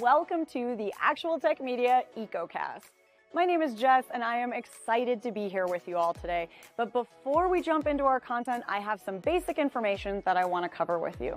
welcome to the Actual Tech Media EcoCast. My name is Jess and I am excited to be here with you all today. But before we jump into our content, I have some basic information that I want to cover with you.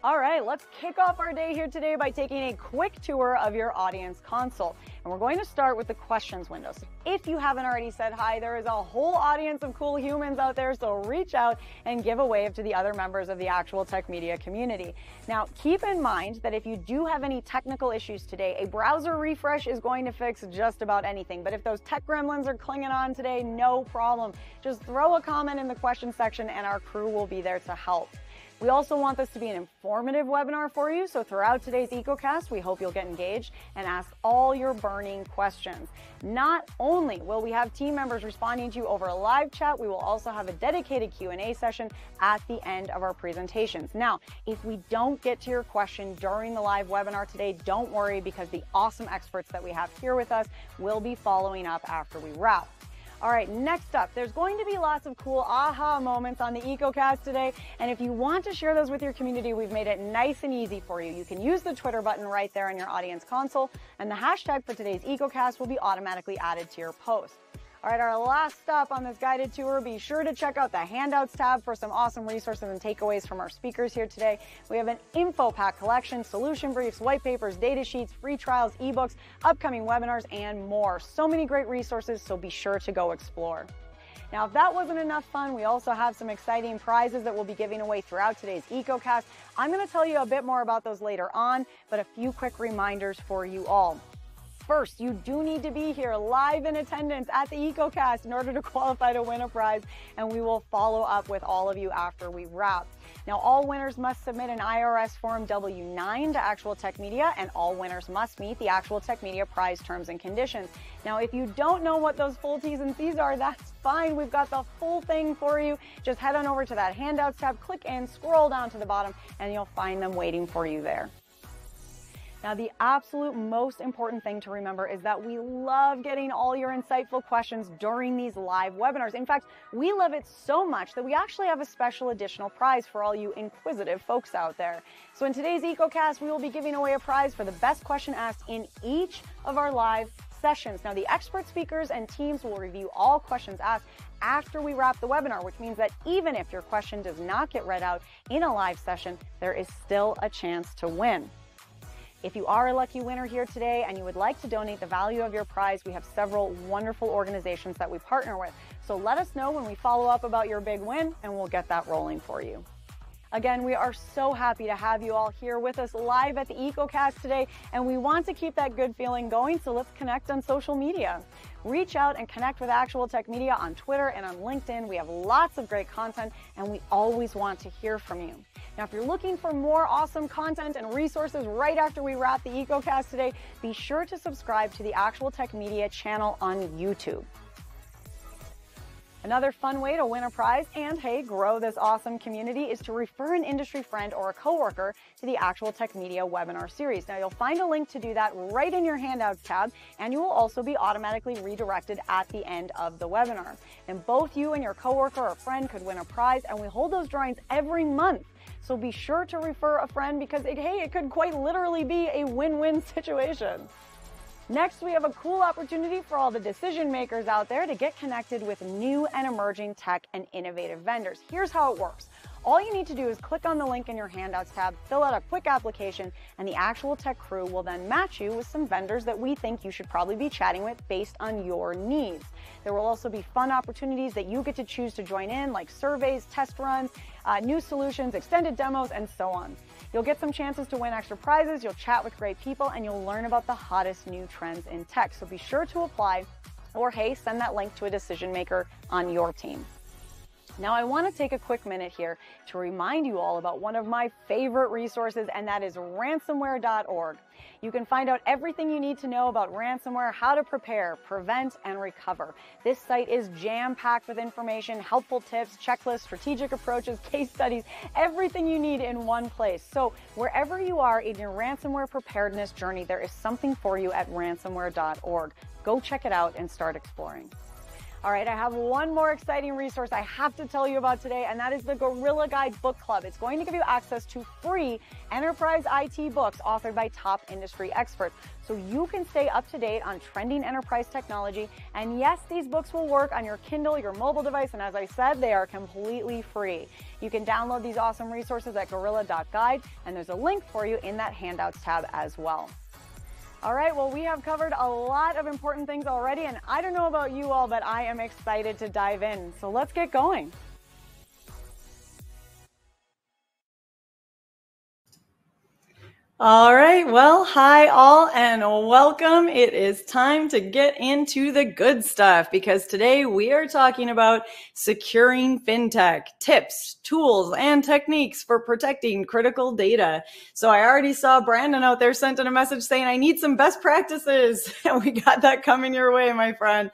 All right, let's kick off our day here today by taking a quick tour of your audience console. And we're going to start with the questions window. So if you haven't already said hi, there is a whole audience of cool humans out there, so reach out and give a wave to the other members of the Actual Tech Media community. Now, keep in mind that if you do have any technical issues today, a browser refresh is going to fix just about anything. But if those tech gremlins are clinging on today, no problem. Just throw a comment in the question section and our crew will be there to help. We also want this to be an informative webinar for you, so throughout today's EcoCast, we hope you'll get engaged and ask all your burning questions. Not only will we have team members responding to you over a live chat, we will also have a dedicated Q&A session at the end of our presentations. Now, if we don't get to your question during the live webinar today, don't worry, because the awesome experts that we have here with us will be following up after we wrap. All right, next up, there's going to be lots of cool aha moments on the EcoCast today. And if you want to share those with your community, we've made it nice and easy for you. You can use the Twitter button right there in your audience console, and the hashtag for today's EcoCast will be automatically added to your post. All right, our last stop on this guided tour, be sure to check out the handouts tab for some awesome resources and takeaways from our speakers here today. We have an info pack collection, solution briefs, white papers, data sheets, free trials, ebooks, upcoming webinars, and more. So many great resources, so be sure to go explore. Now, if that wasn't enough fun, we also have some exciting prizes that we'll be giving away throughout today's EcoCast. I'm going to tell you a bit more about those later on, but a few quick reminders for you all. First, you do need to be here live in attendance at the EcoCast in order to qualify to win a prize, and we will follow up with all of you after we wrap. Now, all winners must submit an IRS Form W-9 to Actual Tech Media, and all winners must meet the Actual Tech Media prize terms and conditions. Now, if you don't know what those full T's and C's are, that's fine. We've got the full thing for you. Just head on over to that handouts tab, click in, scroll down to the bottom, and you'll find them waiting for you there. Now, the absolute most important thing to remember is that we love getting all your insightful questions during these live webinars. In fact, we love it so much that we actually have a special additional prize for all you inquisitive folks out there. So in today's EcoCast, we will be giving away a prize for the best question asked in each of our live sessions. Now, the expert speakers and teams will review all questions asked after we wrap the webinar, which means that even if your question does not get read out in a live session, there is still a chance to win. If you are a lucky winner here today and you would like to donate the value of your prize, we have several wonderful organizations that we partner with. So let us know when we follow up about your big win, and we'll get that rolling for you. Again, we are so happy to have you all here with us live at the EcoCast today, and we want to keep that good feeling going, so let's connect on social media. Reach out and connect with Actual Tech Media on Twitter and on LinkedIn. We have lots of great content, and we always want to hear from you. Now, if you're looking for more awesome content and resources right after we wrap the EcoCast today, be sure to subscribe to the Actual Tech Media channel on YouTube. Another fun way to win a prize and, hey, grow this awesome community is to refer an industry friend or a coworker to the Actual Tech Media webinar series. Now, you'll find a link to do that right in your handouts tab, and you will also be automatically redirected at the end of the webinar. And both you and your coworker or friend could win a prize, and we hold those drawings every month. So be sure to refer a friend because, it could quite literally be a win-win situation. Next, we have a cool opportunity for all the decision makers out there to get connected with new and emerging tech and innovative vendors. Here's how it works. All you need to do is click on the link in your handouts tab, fill out a quick application, and the Actual Tech crew will then match you with some vendors that we think you should probably be chatting with based on your needs. There will also be fun opportunities that you get to choose to join in, like surveys, test runs, new solutions, extended demos, and so on. You'll get some chances to win extra prizes, you'll chat with great people, and you'll learn about the hottest new trends in tech. So be sure to apply, or hey, send that link to a decision maker on your team. Now, I want to take a quick minute here to remind you all about one of my favorite resources, and that is ransomware.org. You can find out everything you need to know about ransomware, how to prepare, prevent, and recover. This site is jam-packed with information, helpful tips, checklists, strategic approaches, case studies, everything you need in one place. So wherever you are in your ransomware preparedness journey, there is something for you at ransomware.org. Go check it out and start exploring. All right, I have one more exciting resource I have to tell you about today, and that is the Gorilla Guide Book Club. It's going to give you access to free enterprise IT books authored by top industry experts, so you can stay up to date on trending enterprise technology. And yes, these books will work on your Kindle, your mobile device, and as I said, they are completely free. You can download these awesome resources at gorilla.guide, and there's a link for you in that handouts tab as well. All right, well, we have covered a lot of important things already, and I don't know about you all, but I am excited to dive in. So let's get going. All right, well, hi all and welcome. It is time to get into the good stuff because today we are talking about securing fintech, tips, tools, and techniques for protecting critical data. So I already saw Brandon out there sent in a message saying, I need some best practices. And we got that coming your way, my friend.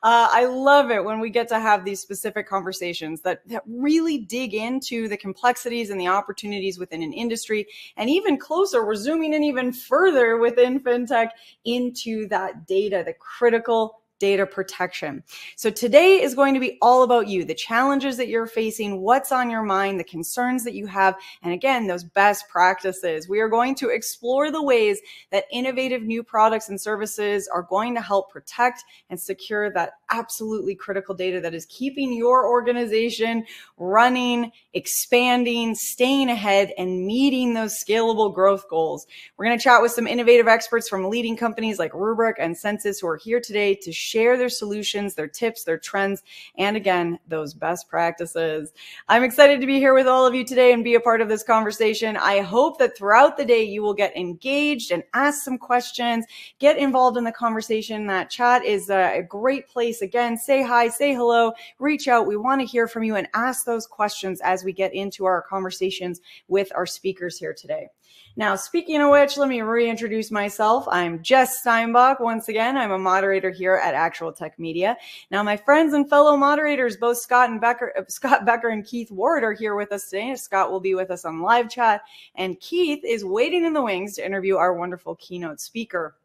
I love it when we get to have these specific conversations that really dig into the complexities and the opportunities within an industry. And even closer, we're zooming in even further within fintech into that data, the critical data protection. So today is going to be all about you, the challenges that you're facing, what's on your mind, the concerns that you have, and again, those best practices. We are going to explore the ways that innovative new products and services are going to help protect and secure that absolutely critical data that is keeping your organization running, expanding, staying ahead, and meeting those scalable growth goals. We're going to chat with some innovative experts from leading companies like Rubrik and Census who are here today to share their solutions, their tips, their trends, and again, those best practices. I'm excited to be here with all of you today and be a part of this conversation. I hope that throughout the day you will get engaged and ask some questions, get involved in the conversation. That chat is a great place. Again, say hi, say hello, reach out. We want to hear from you and ask those questions as we get into our conversations with our speakers here today. Now, speaking of which, let me reintroduce myself. I'm Jess Steinbach. Once again, I'm a moderator here at Actual Tech Media. Now, my friends and fellow moderators, both Scott Becker and Keith Ward are here with us today. Scott will be with us on live chat, and Keith is waiting in the wings to interview our wonderful keynote speaker.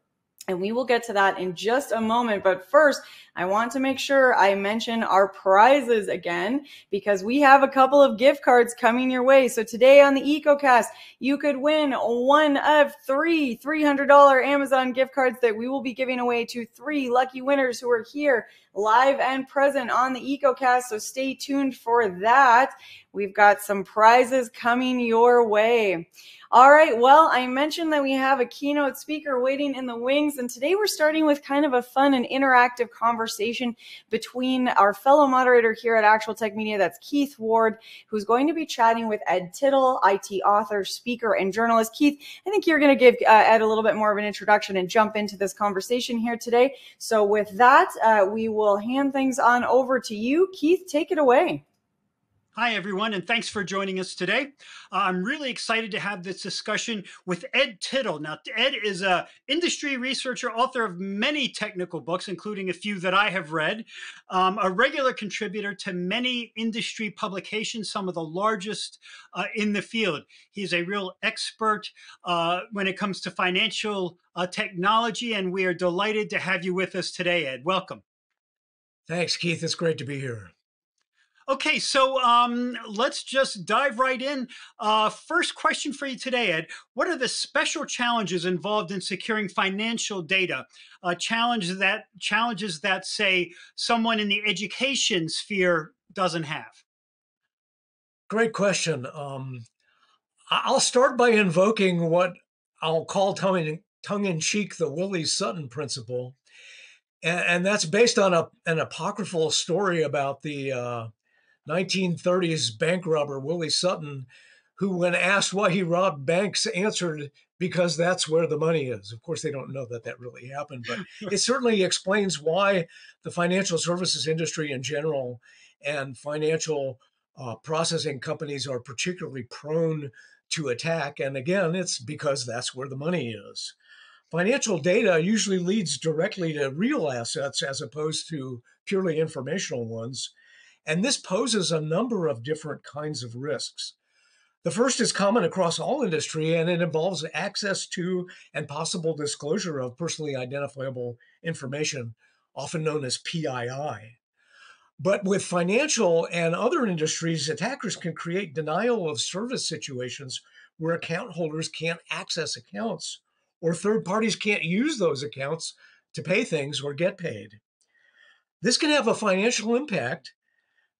And we will get to that in just a moment. But first, I want to make sure I mention our prizes again, because we have a couple of gift cards coming your way. So today on the EcoCast, you could win one of three $300 Amazon gift cards that we will be giving away to 3 lucky winners who are here live and present on the EcoCast. So stay tuned for that. We've got some prizes coming your way. All right, well, I mentioned that we have a keynote speaker waiting in the wings, and today we're starting with kind of a fun and interactive conversation between our fellow moderator here at Actual Tech Media, that's Keith Ward, who's going to be chatting with Ed Tittle, IT author, speaker, and journalist. Keith, I think you're going to give Ed a little bit more of an introduction and jump into this conversation here today. So with that, we will hand things on over to you. Keith, take it away. Hi, everyone, and thanks for joining us today. I'm really excited to have this discussion with Ed Tittle. Now, Ed is an industry researcher, author of many technical books, including a few that I have read, a regular contributor to many industry publications, some of the largest in the field. He's a real expert when it comes to financial technology, and we are delighted to have you with us today, Ed. Welcome. Thanks, Keith. It's great to be here. Okay, so let's just dive right in. First question for you today, Ed. What are the special challenges involved in securing financial data? Challenges that, say, someone in the education sphere doesn't have? Great question. I'll start by invoking what I'll call tongue-in-cheek the Willie Sutton principle. And that's based on an apocryphal story about the 1930s bank robber Willie Sutton, who, when asked why he robbed banks, answered, because that's where the money is. Of course, they don't know that that really happened, but it certainly explains why the financial services industry in general and financial processing companies are particularly prone to attack. And again, it's because that's where the money is. Financial data usually leads directly to real assets as opposed to purely informational ones. And this poses a number of different kinds of risks. The first is common across all industry, and it involves access to and possible disclosure of personally identifiable information, often known as PII. But with financial and other industries, attackers can create denial of service situations where account holders can't access accounts or third parties can't use those accounts to pay things or get paid. This can have a financial impact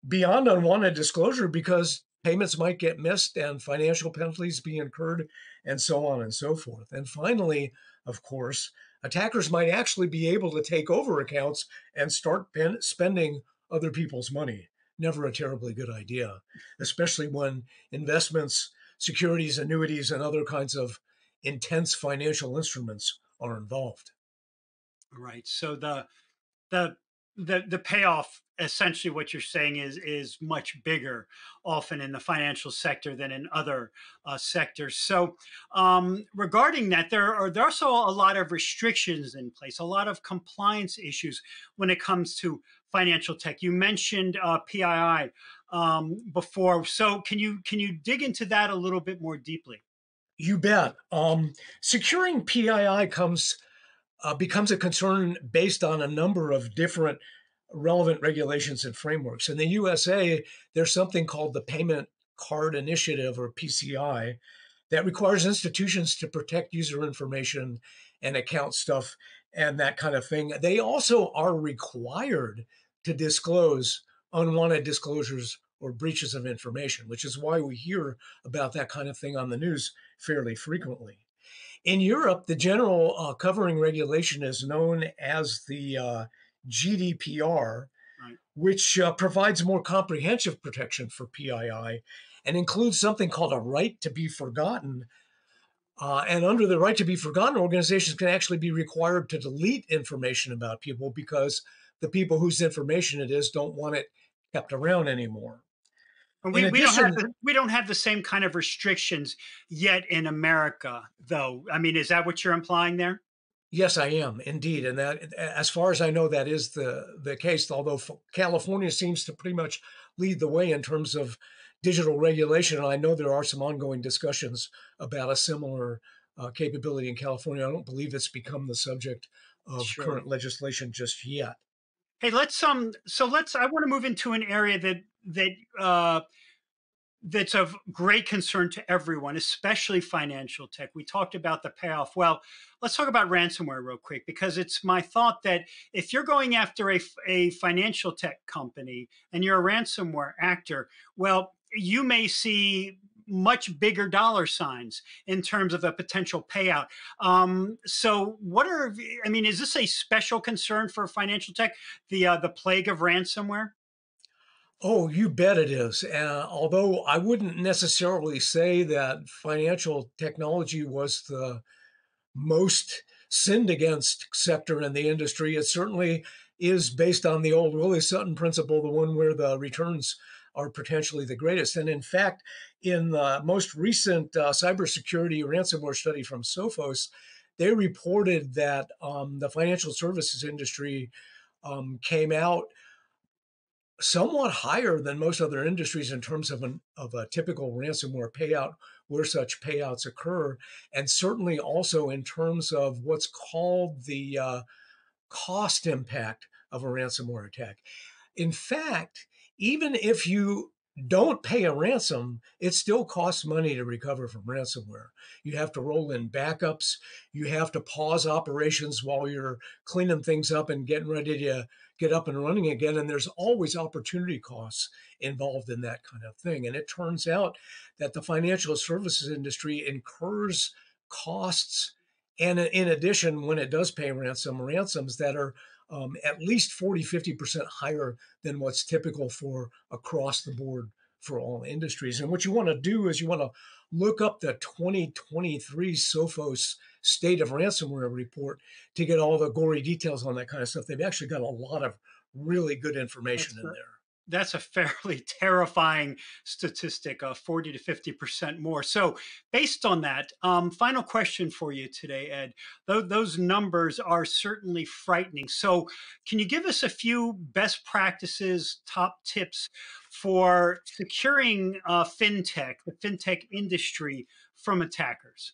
beyond unwanted disclosure because payments might get missed and financial penalties be incurred, and so on and so forth. And finally, of course, attackers might actually be able to take over accounts and start spending other people's money. Never a terribly good idea, especially when investments, securities, annuities, and other kinds of intense financial instruments are involved. Right. So the the payoff, essentially what you're saying is much bigger often in the financial sector than in other sectors. So regarding that, there are also a lot of restrictions in place, a lot of compliance issues when it comes to financial tech. You mentioned PII before, so can you dig into that a little bit more deeply? You bet. Securing PII becomes a concern based on a number of different relevant regulations and frameworks. In the USA, there's something called the Payment Card Initiative, or PCI, that requires institutions to protect user information and account stuff and that kind of thing. They also are required to disclose unwanted disclosures or breaches of information, which is why we hear about that kind of thing on the news fairly frequently. In Europe, the general covering regulation is known as the GDPR, Right. which provides more comprehensive protection for PII and includes something called a right to be forgotten. And under the right to be forgotten, organizations can actually be required to delete information about people because the people whose information it is don't want it kept around anymore. And In we don't have addition, the same kind of restrictions yet in America, though. I mean, is that what you're implying there? yes, I am indeed, and that, as far as I know, that is the case. Although California seems to pretty much lead the way in terms of digital regulation, and I know there are some ongoing discussions about a similar capability in California. I don't believe it's become the subject of Sure. current legislation just yet. Hey, let's I want to move into an area uh that's of great concern to everyone, especially financial tech. We talked about the payoff. Well, let's talk about ransomware real quick, because it's my thought that if you're going after a financial tech company and you're a ransomware actor, well, you may see much bigger dollar signs in terms of a potential payout. So, I mean, is this a special concern for financial tech, the plague of ransomware? Oh, you bet it is. Although I wouldn't necessarily say that financial technology was the most sinned against sector in the industry. It certainly is based on the old Willie Sutton principle, the one where the returns are potentially the greatest. And in fact, in the most recent cybersecurity ransomware study from Sophos, they reported that the financial services industry came out somewhat higher than most other industries in terms of a typical ransomware payout where such payouts occur, and certainly also in terms of what's called the cost impact of a ransomware attack. In fact, even if you don't pay a ransom, it still costs money to recover from ransomware. You have to roll in backups. You have to pause operations while you're cleaning things up and getting ready to get up and running again. And there's always opportunity costs involved in that kind of thing. And it turns out that the financial services industry incurs costs. And in addition, when it does pay ransoms that are at least 40, 50% higher than what's typical for across the board for all industries. And what you want to do is you want to look up the 2023 Sophos State of Ransomware report to get all the gory details on that kind of stuff. They've actually got a lot of really good information That's in there. that's a fairly terrifying statistic, 40 to 50% more. So, based on that, final question for you today, Ed. Those numbers are certainly frightening. So, can you give us a few best practices, top tips for securing the fintech industry from attackers?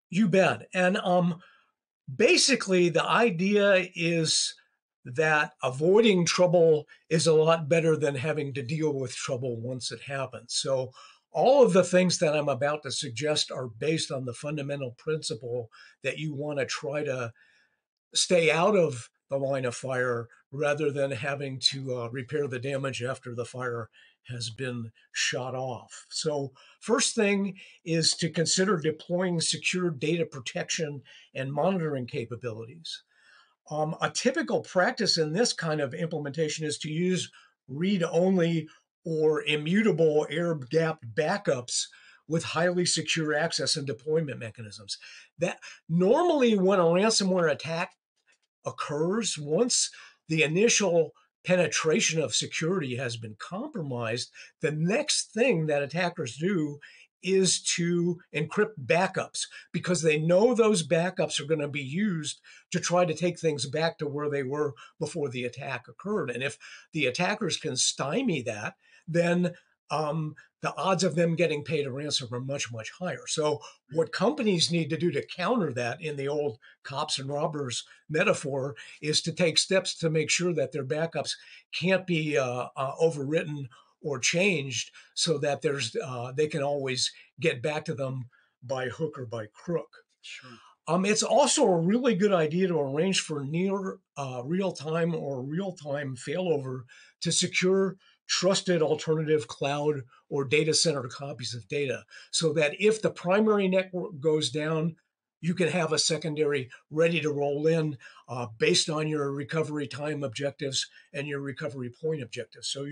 You bet. And basically, the idea is that avoiding trouble is a lot better than having to deal with trouble once it happens. So all of the things that I'm about to suggest are based on the fundamental principle that you want to try to stay out of the line of fire rather than having to repair the damage after the fire has been shot off. So first thing is to consider deploying secure data protection and monitoring capabilities. A typical practice in this kind of implementation is to use read-only or immutable air-gapped backups with highly secure access and deployment mechanisms. That normally when a ransomware attack occurs, once the initial penetration of security has been compromised, the next thing that attackers do is to encrypt backups because they know those backups are going to be used to try to take things back to where they were before the attack occurred. And if the attackers can stymie that, then the odds of them getting paid a ransom are much, much higher. So what companies need to do to counter that in the old cops and robbers metaphor is to take steps to make sure that their backups can't be overwritten or changed so that they can always get back to them by hook or by crook. Sure. It's also a really good idea to arrange for near real-time or real-time failover to secure trusted alternative cloud or data center copies of data so that if the primary network goes down, you can have a secondary ready to roll in based on your recovery time objectives and your recovery point objectives. So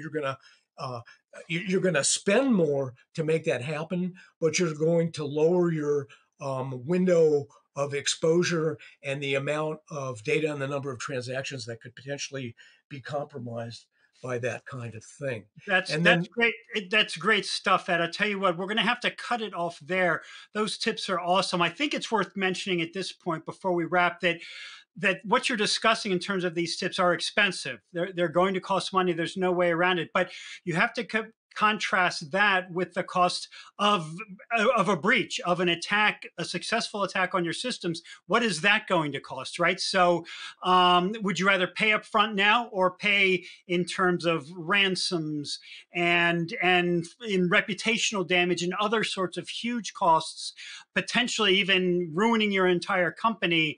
you're gonna spend more to make that happen, but you're going to lower your window of exposure and the amount of data and the number of transactions that could potentially be compromised by that kind of thing. That's great. That's great stuff, Ed. I tell you what, we're going to have to cut it off there. Those tips are awesome. I think it's worth mentioning at this point before we wrap that what you're discussing in terms of these tips are expensive. They're going to cost money. There's no way around it. But you have to contrast that with the cost of a breach, of an attack, a successful attack on your systems. What is that going to cost, right? So would you rather pay up front now or pay in terms of ransoms and in reputational damage and other sorts of huge costs, potentially even ruining your entire company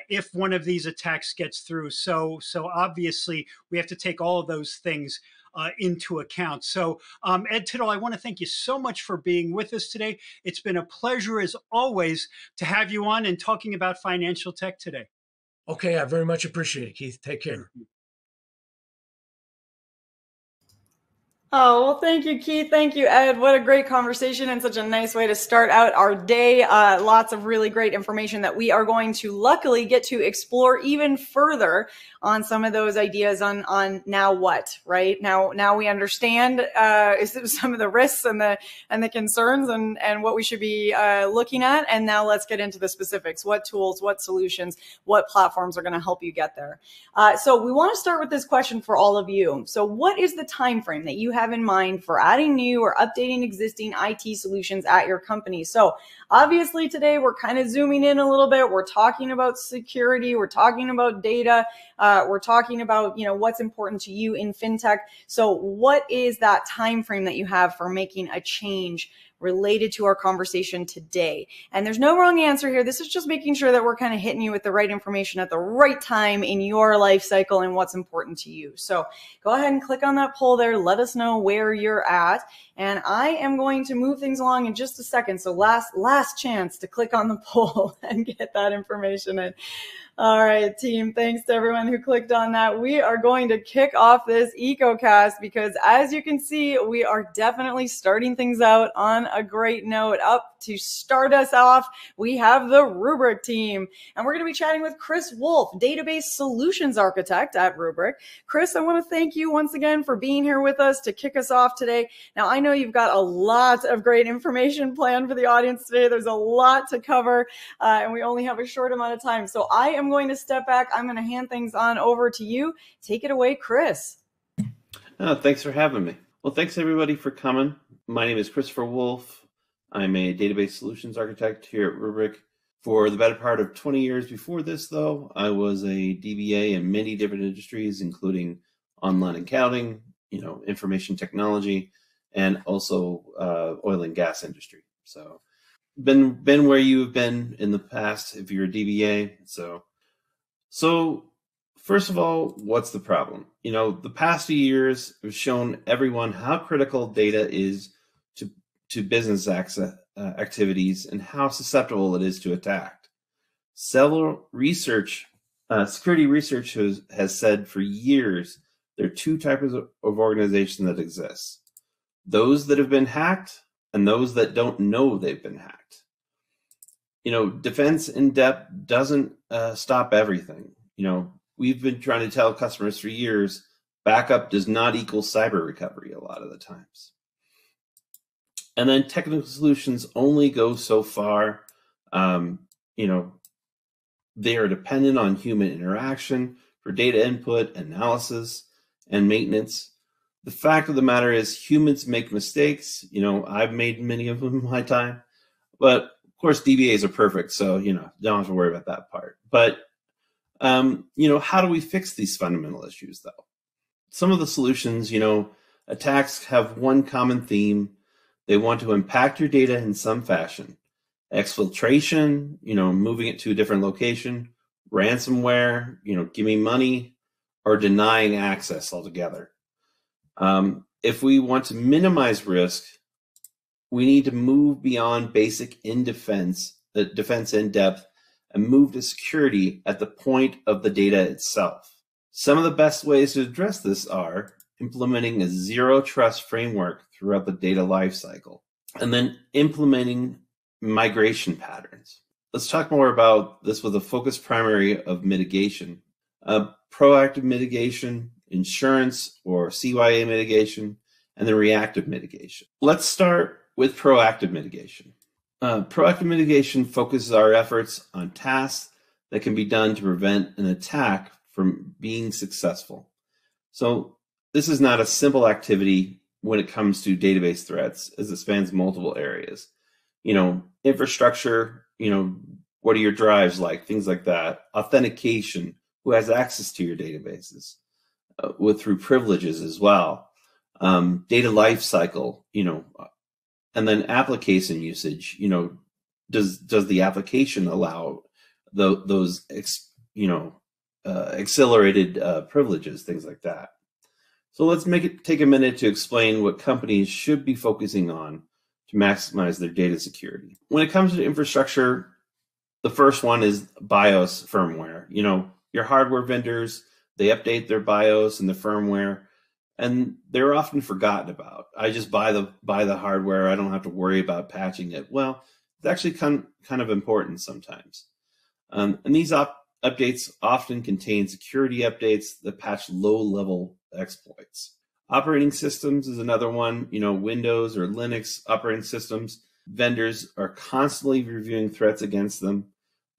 if one of these attacks gets through? So obviously we have to take all of those things into account. So Ed Tittle, I want to thank you so much for being with us today. It's been a pleasure as always to have you on and talking about financial tech today. Okay, I very much appreciate it, Keith. Take care. Oh, well, thank you, Keith. Thank you, Ed. What a great conversation and such a nice way to start out our day. Lots of really great information that we are going to luckily get to explore even further on some of those ideas on now what, right? Now we understand some of the risks and the concerns and what we should be looking at. And now let's get into the specifics. What tools, what solutions, what platforms are going to help you get there? So we want to start with this question for all of you. So what is the time frame that you have in mind for adding new or updating existing IT solutions at your company? So obviously today we're kind of zooming in a little bit. We're talking about security. We're talking about data. We're talking about, what's important to you in fintech. So what is that time frame that you have for making a change related to our conversation today? And there's no wrong answer here. This is just making sure that we're kind of hitting you with the right information at the right time in your life cycle and what's important to you. So go ahead and click on that poll there. Let us know where you're at. And I am going to move things along in just a second. So last chance to click on the poll and get that information in. All right, team. Thanks to everyone who clicked on that. We are going to kick off this EcoCast because as you can see, we are definitely starting things out on a great note. Up to start us off, we have the Rubrik team, and we're going to be chatting with Chris Wolf, Database Solutions Architect at Rubrik. Chris, I want to thank you once again for being here with us to kick us off today. Now, I know you've got a lot of great information planned for the audience today. There's a lot to cover, and we only have a short amount of time. So I am going to step back. I'm going to hand things on over to you. Take it away, Chris. Thanks for having me. Well, thanks everybody for coming. My name is Christopher Wolf. I'm a database solutions architect here at Rubrik. For the better part of 20 years before this, though, I was a DBA in many different industries, including online accounting, information technology, and also oil and gas industry. So been where you've been in the past if you're a DBA. So first of all, what's the problem? The past few years have shown everyone how critical data is to business activities and how susceptible it is to attack. Several security research has said for years there are two types of organizations that exist: those that have been hacked and those that don't know they've been hacked. Defense in depth doesn't stop everything. We've been trying to tell customers for years, backup does not equal cyber recovery a lot of the times. And then technical solutions only go so far. They are dependent on human interaction for data input, analysis, and maintenance. The fact of the matter is humans make mistakes. I've made many of them in my time, but of course DBAs are perfect. So, don't have to worry about that part. But, how do we fix these fundamental issues though? Some of the solutions, attacks have one common theme. They want to impact your data in some fashion. Exfiltration, moving it to a different location, ransomware, give me money, or denying access altogether. If we want to minimize risk, we need to move beyond basic defense in depth and move to security at the point of the data itself. Some of the best ways to address this are implementing a zero trust framework throughout the data lifecycle, and then implementing migration patterns. Let's talk more about this with a focus primary of mitigation, proactive mitigation, insurance or CYA mitigation, and then reactive mitigation. Let's start with proactive mitigation. Proactive mitigation focuses our efforts on tasks that can be done to prevent an attack from being successful. So this is not a simple activity when it comes to database threats, as it spans multiple areas. Infrastructure, what are your drives like, things like that. Authentication, who has access to your databases, through privileges as well. Data lifecycle, and then application usage. Does the application allow those accelerated privileges, things like that. So let's take a minute to explain what companies should be focusing on to maximize their data security. When it comes to infrastructure, the first one is BIOS firmware. Your hardware vendors, they update their BIOS and the firmware, and they're often forgotten about. I just buy the hardware. I don't have to worry about patching it. Well, it's actually kind of important sometimes. And these updates often contain security updates that patch low-level exploits. Operating systems is another one. Windows or Linux operating systems, vendors are constantly reviewing threats against them.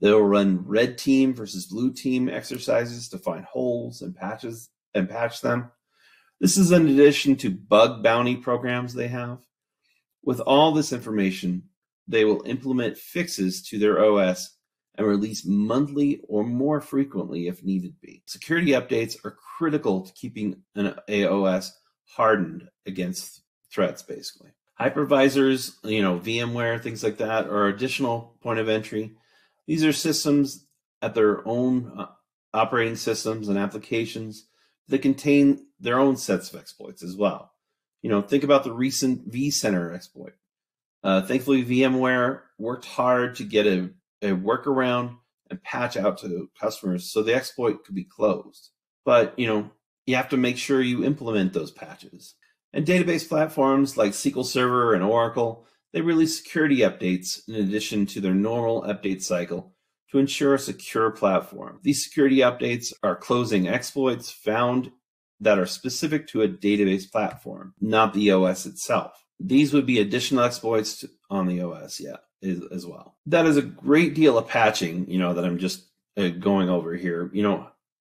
They'll run red team versus blue team exercises to find holes and patch them. This is in addition to bug bounty programs they have. With all this information, they will implement fixes to their OS and release monthly or more frequently if needed be. Security updates are critical to keeping an OS hardened against threats, basically. Hypervisors, VMware, things like that, are additional point of entry. These are systems at their own operating systems and applications that contain their own sets of exploits as well. Think about the recent vCenter exploit. Thankfully, VMware worked hard to get a workaround and patch out to customers so the exploit could be closed. But, you have to make sure you implement those patches. And database platforms like SQL Server and Oracle, they release security updates in addition to their normal update cycle to ensure a secure platform. These security updates are closing exploits found that are specific to a database platform, not the OS itself. These would be additional exploits on the OS, as well. That is a great deal of patching, that I'm just going over here.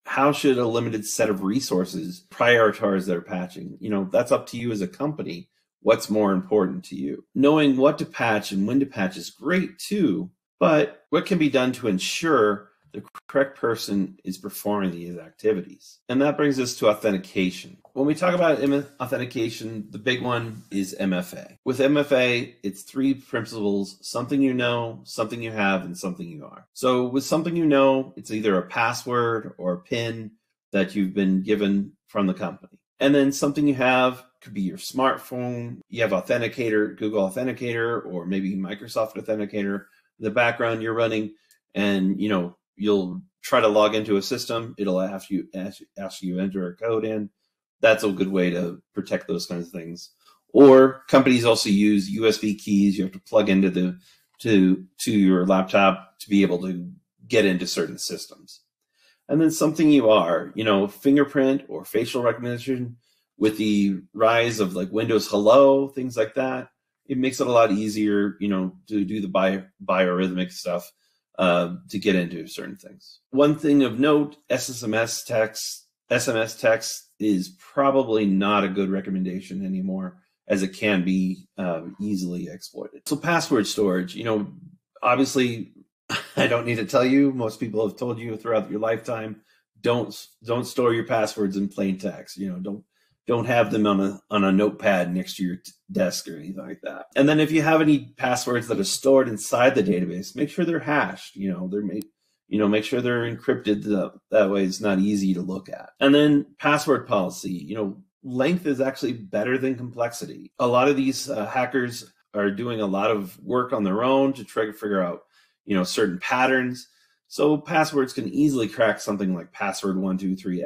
How should a limited set of resources prioritize their patching? That's up to you as a company. What's more important to you? Knowing what to patch and when to patch is great too, But what can be done to ensure the correct person is performing these activities? And that brings us to authentication. When we talk about authentication, the big one is MFA. With MFA, it's 3 principles: something you know, something you have, and something you are. So with something you know, it's either a password or a PIN that you've been given from the company. And then something you have could be your smartphone. You have Authenticator, Google Authenticator, or maybe Microsoft Authenticator in the background you're running, and you'll try to log into a system. It'll ask you enter a code in. That's a good way to protect those kinds of things. Or companies also use USB keys. You have to plug into to your laptop to be able to get into certain systems. And then something you are, fingerprint or facial recognition. With the rise of like Windows Hello, things like that, it makes it a lot easier, to do the biorhythmic stuff to get into certain things. One thing of note, SMS text is probably not a good recommendation anymore, as it can be easily exploited. So password storage, obviously, I don't need to tell you, most people have told you throughout your lifetime, don't store your passwords in plain text. Don't have them on a notepad next to your desk or anything like that. And then if you have any passwords that are stored inside the database, make sure they're hashed. Make sure they're encrypted. That way it's not easy to look at. And then password policy. Length is actually better than complexity. A lot of these hackers are doing a lot of work on their own to try to figure out, certain patterns. So passwords can easily crack something like password 123 !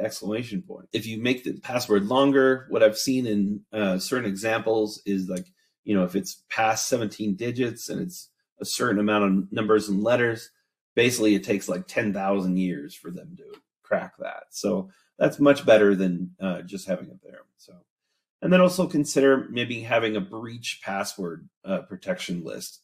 If you make the password longer, what I've seen in certain examples is like, if it's past 17 digits and it's a certain amount of numbers and letters, basically it takes like 10,000 years for them to crack that. So that's much better than just having it there. So, and then also consider maybe having a breach password protection list,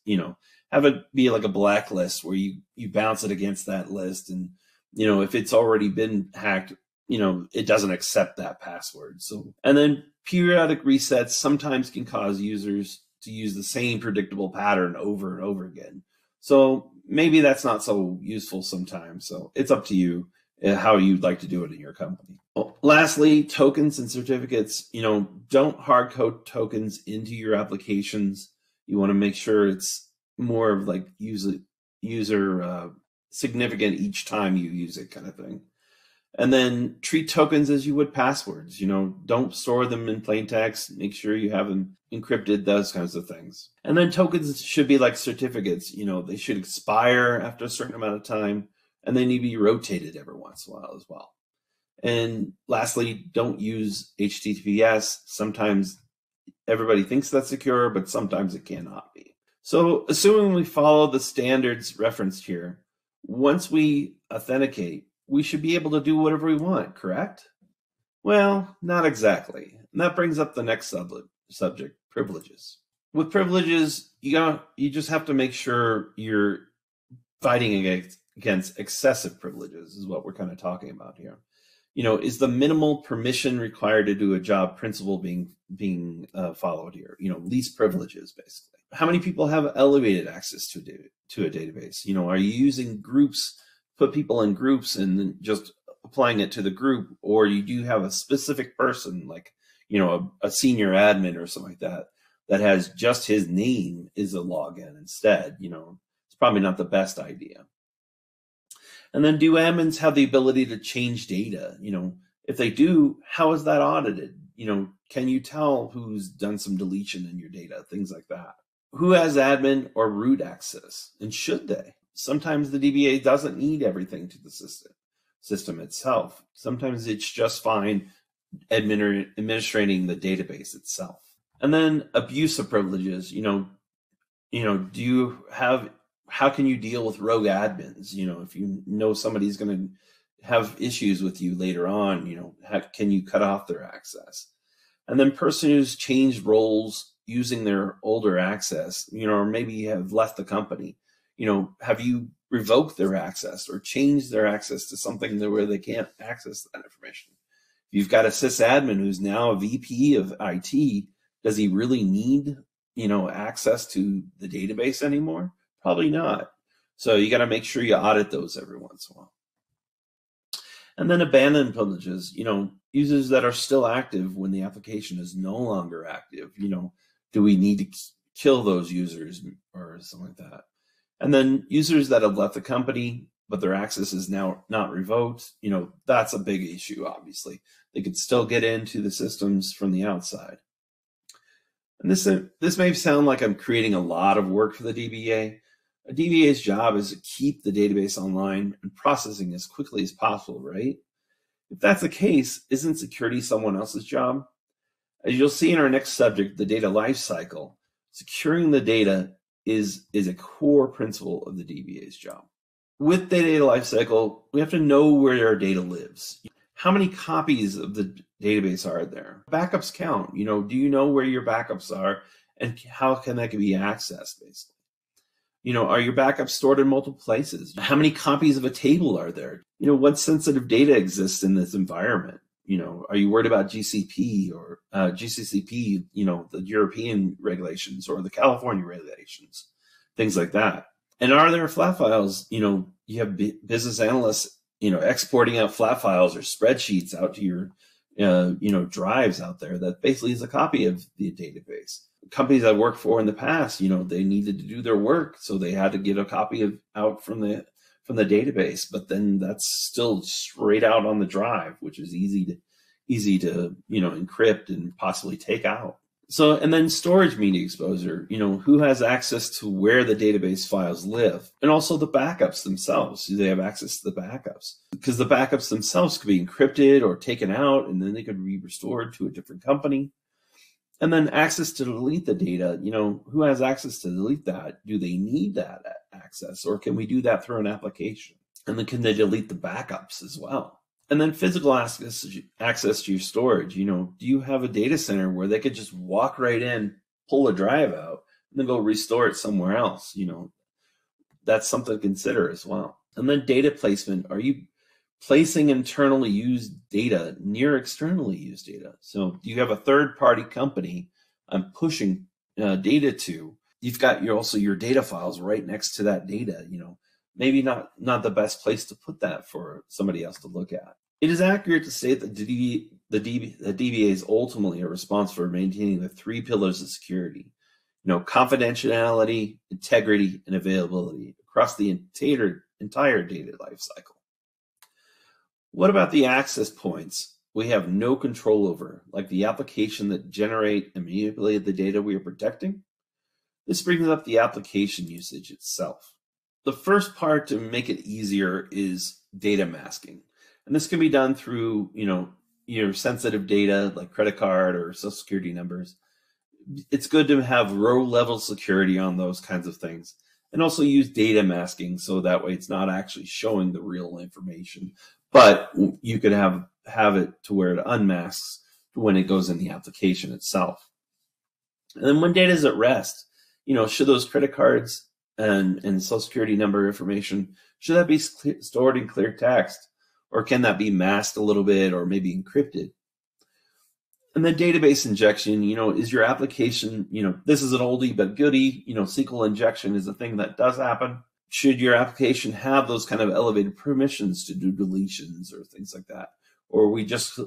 have it be like a blacklist where you bounce it against that list. And, if it's already been hacked, it doesn't accept that password. So, and then periodic resets sometimes can cause users to use the same predictable pattern over and over again. So maybe that's not so useful sometimes. So it's up to you how you'd like to do it in your company. Well, lastly, tokens and certificates, don't hard code tokens into your applications. You want to make sure it's more of like user significant each time you use it, kind of thing. And then treat tokens as you would passwords. Don't store them in plain text. Make sure you have them encrypted, those kinds of things. And then tokens should be like certificates. They should expire after a certain amount of time, and they need to be rotated every once in a while as well. And lastly, don't use HTTPS. Sometimes everybody thinks that's secure, but sometimes it cannot be. So assuming we follow the standards referenced here, once we authenticate, we should be able to do whatever we want, correct? Well, not exactly. And that brings up the next subject, privileges. With privileges, you just have to make sure you're fighting against excessive privileges, is what we're kind of talking about here. Is the minimal permission required to do a job principle being followed here? Least privileges, basically. How many people have elevated access to a database? Are you using groups, put people in groups and just applying it to the group, or you do have a specific person like, a senior admin or something like that has just his name is a login instead? It's probably not the best idea. And then do admins have the ability to change data? If they do, how is that audited? Can you tell who's done some deletion in your data? Things like that. Who has admin or root access? And should they? Sometimes the DBA doesn't need everything to the system itself. Sometimes it's just fine administrating the database itself. And then abuse of privileges. Do you have, how can you deal with rogue admins? If you know somebody's going to have issues with you later on, how can you cut off their access? And then person who's changed roles using their older access, or maybe have left the company, have you revoked their access or changed their access to something where they can't access that information? If you've got a sysadmin who's now a VP of IT, does he really need, access to the database anymore? Probably not. So you got to make sure you audit those every once in a while. And then abandoned privileges, users that are still active when the application is no longer active. Do we need to kill those users or something like that? And then users that have left the company, but their access is now not revoked, that's a big issue, obviously. They could still get into the systems from the outside. And this may sound like I'm creating a lot of work for the DBA. A DBA's job is to keep the database online and processing as quickly as possible, right? If that's the case, isn't security someone else's job? As you'll see in our next subject, the data lifecycle, securing the data is a core principle of the DBA's job. With the data lifecycle, we have to know where our data lives. How many copies of the database are there? Backups count. Do you know where your backups are and how can that be accessed, basically? Are your backups stored in multiple places? How many copies of a table are there? What sensitive data exists in this environment? Are you worried about GCP or GCCP, the European regulations or the California regulations, things like that? And are there flat files? You have business analysts, exporting out flat files or spreadsheets out to your, drives out there that basically is a copy of the database. Companies I worked for in the past, they needed to do their work, so they had to get a copy out from the database. But then that's still straight out on the drive, which is easy to encrypt and possibly take out. So, and then storage media exposure, who has access to where the database files live, and also the backups themselves. Do they have access to the backups? Because the backups themselves could be encrypted or taken out, and then they could be restored to a different company. And then access to delete the data, who has access to delete that? Do they need that access, or can we do that through an application? And then can they delete the backups as well? And then physical access to your storage. Do you have a data center where they could just walk right in, pull a drive out, and then go restore it somewhere else? That's something to consider as well. And then data placement. Are you placing internally used data near externally used data? So do you have a third-party company I'm pushing data to? You've got your data files right next to that data. Maybe not the best place to put that for somebody else to look at. It is accurate to state that the DBA is ultimately a response for maintaining the three pillars of security, confidentiality, integrity, and availability across the entire data lifecycle. What about the access points we have no control over, like the application that generate and manipulate the data we are protecting? This brings up the application usage itself. The first part to make it easier is data masking. And this can be done through, your sensitive data like credit card or social security numbers. It's good to have row level security on those kinds of things. And also use data masking so that way it's not actually showing the real information. But you could have it to where it unmasks when it goes in the application itself. And then when data is at rest, should those credit cards and social security number information, should that be stored in clear text? Or can that be masked a little bit or maybe encrypted? And then database injection, is your application, this is an oldie but goodie, SQL injection is a thing that does happen. Should your application have those kind of elevated permissions to do deletions or things like that? Or are we just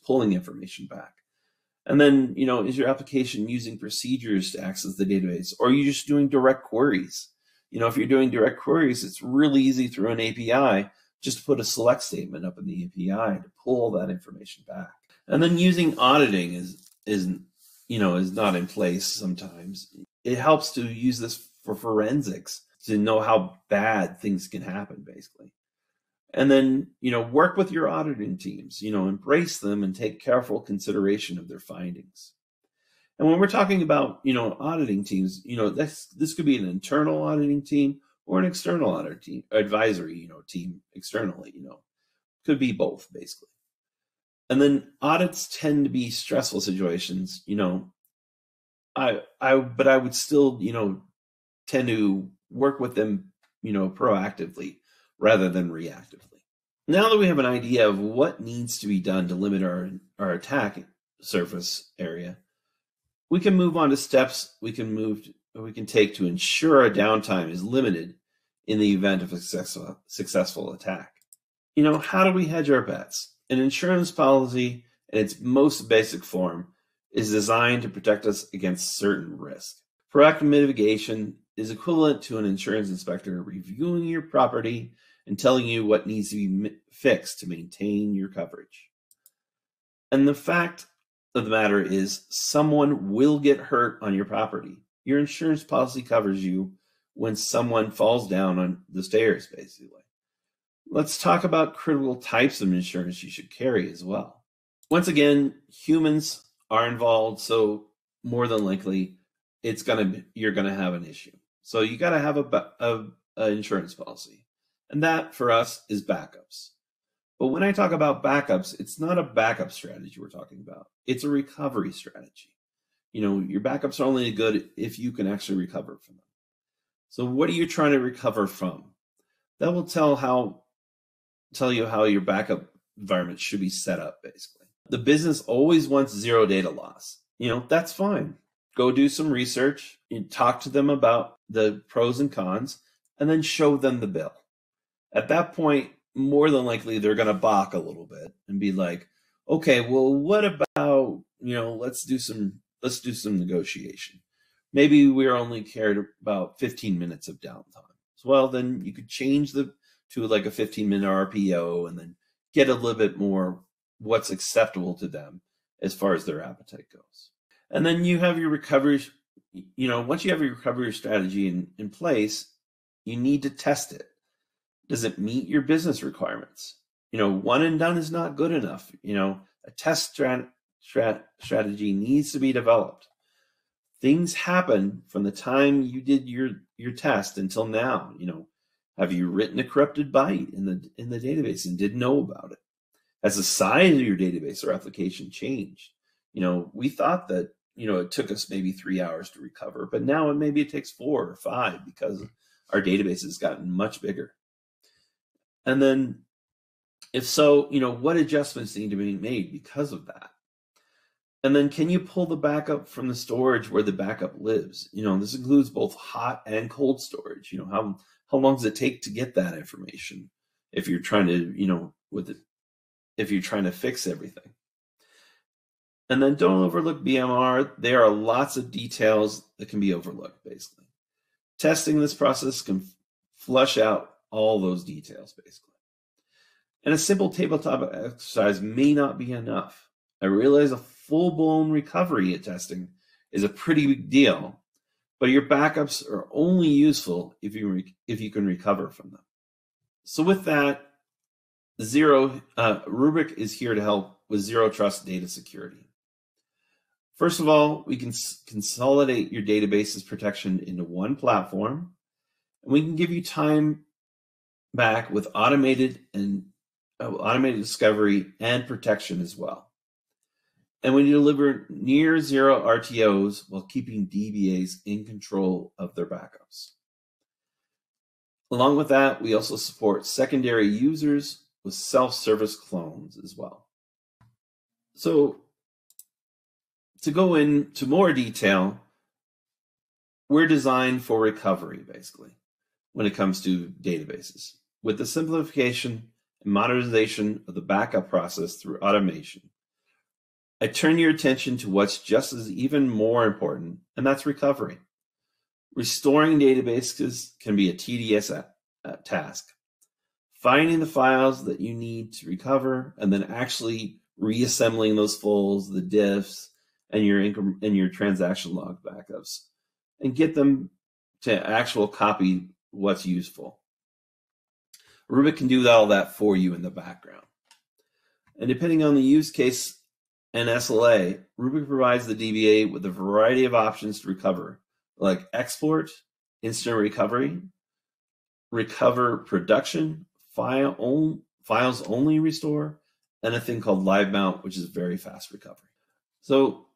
pulling information back? And then, is your application using procedures to access the database? Or are you just doing direct queries? If you're doing direct queries, it's really easy through an API just to put a select statement up in the API to pull that information back. And then using auditing is not in place sometimes. It helps to use this for forensics to know how bad things can happen, basically. And then, work with your auditing teams, embrace them and take careful consideration of their findings. And when we're talking about, auditing teams, this could be an internal auditing team or an external audit team, advisory, team externally, could be both basically. And then audits tend to be stressful situations, but I would still, tend to work with them, proactively rather than reactively. Now that we have an idea of what needs to be done to limit our attack surface area, we can move on to steps we can take to ensure our downtime is limited in the event of a successful attack. How do we hedge our bets? An insurance policy, in its most basic form, is designed to protect us against certain risk. Proactive mitigation is equivalent to an insurance inspector reviewing your property and telling you what needs to be fixed to maintain your coverage. And the fact of the matter is, someone will get hurt on your property. Your insurance policy covers you when someone falls down on the stairs, basically. Let's talk about critical types of insurance you should carry as well. Once again, humans are involved, so more than likely, you're gonna have an issue. So you got to have a insurance policy, and that for us is backups. But when I talk about backups, it's not a backup strategy we're talking about. It's a recovery strategy. Your backups are only good if you can actually recover from them. So what are you trying to recover from? That will tell you how your backup environment should be set up, basically. The business always wants zero data loss. That's fine. Go do some research, and talk to them about the pros and cons, and then show them the bill. At that point, more than likely, they're going to balk a little bit and be like, okay, well, what about, let's do some negotiation. Maybe we're only cared about 15 minutes of downtime. So, well, then you could change to like a 15-minute RPO and then get a little bit more what's acceptable to them as far as their appetite goes. And then you have your recovery, once you have your recovery strategy in place, you need to test it. Does it meet your business requirements? One and done is not good enough. A test strategy needs to be developed. Things happen from the time you did your test until now. Have you written a corrupted byte in the database and didn't know about it? Has the size of your database or application changed? We thought that it took us maybe 3 hours to recover, but now maybe it takes 4 or 5 because our database has gotten much bigger. And then, if so, what adjustments need to be made because of that? And then, can you pull the backup from the storage where the backup lives? This includes both hot and cold storage. How long does it take to get that information if you're trying to, if you're trying to fix everything? And then don't overlook BMR. There are lots of details that can be overlooked, basically. Testing this process can flush out all those details, basically. And a simple tabletop exercise may not be enough. I realize a full-blown recovery at testing is a pretty big deal, but your backups are only useful if you can recover from them. So with that, Rubrik is here to help with zero trust data security. First of all, we can consolidate your database's protection into one platform, and we can give you time back with automated discovery and protection as well. And we deliver near zero RTOs while keeping DBAs in control of their backups. Along with that, we also support secondary users with self-service clones as well. So to go into more detail, we're designed for recovery, basically, when it comes to databases, with the simplification and modernization of the backup process through automation. I turn your attention to what's just as even more important, and that's recovery. Restoring databases can be a tedious task. Finding the files that you need to recover and then actually reassembling those files, the diffs, and your transaction log backups, and get them to actual copy what's useful. Rubrik can do all that for you in the background. And depending on the use case and SLA, Rubrik provides the DBA with a variety of options to recover, like export, instant recovery, recover production, files only restore, and a thing called live mount, which is very fast recovery. So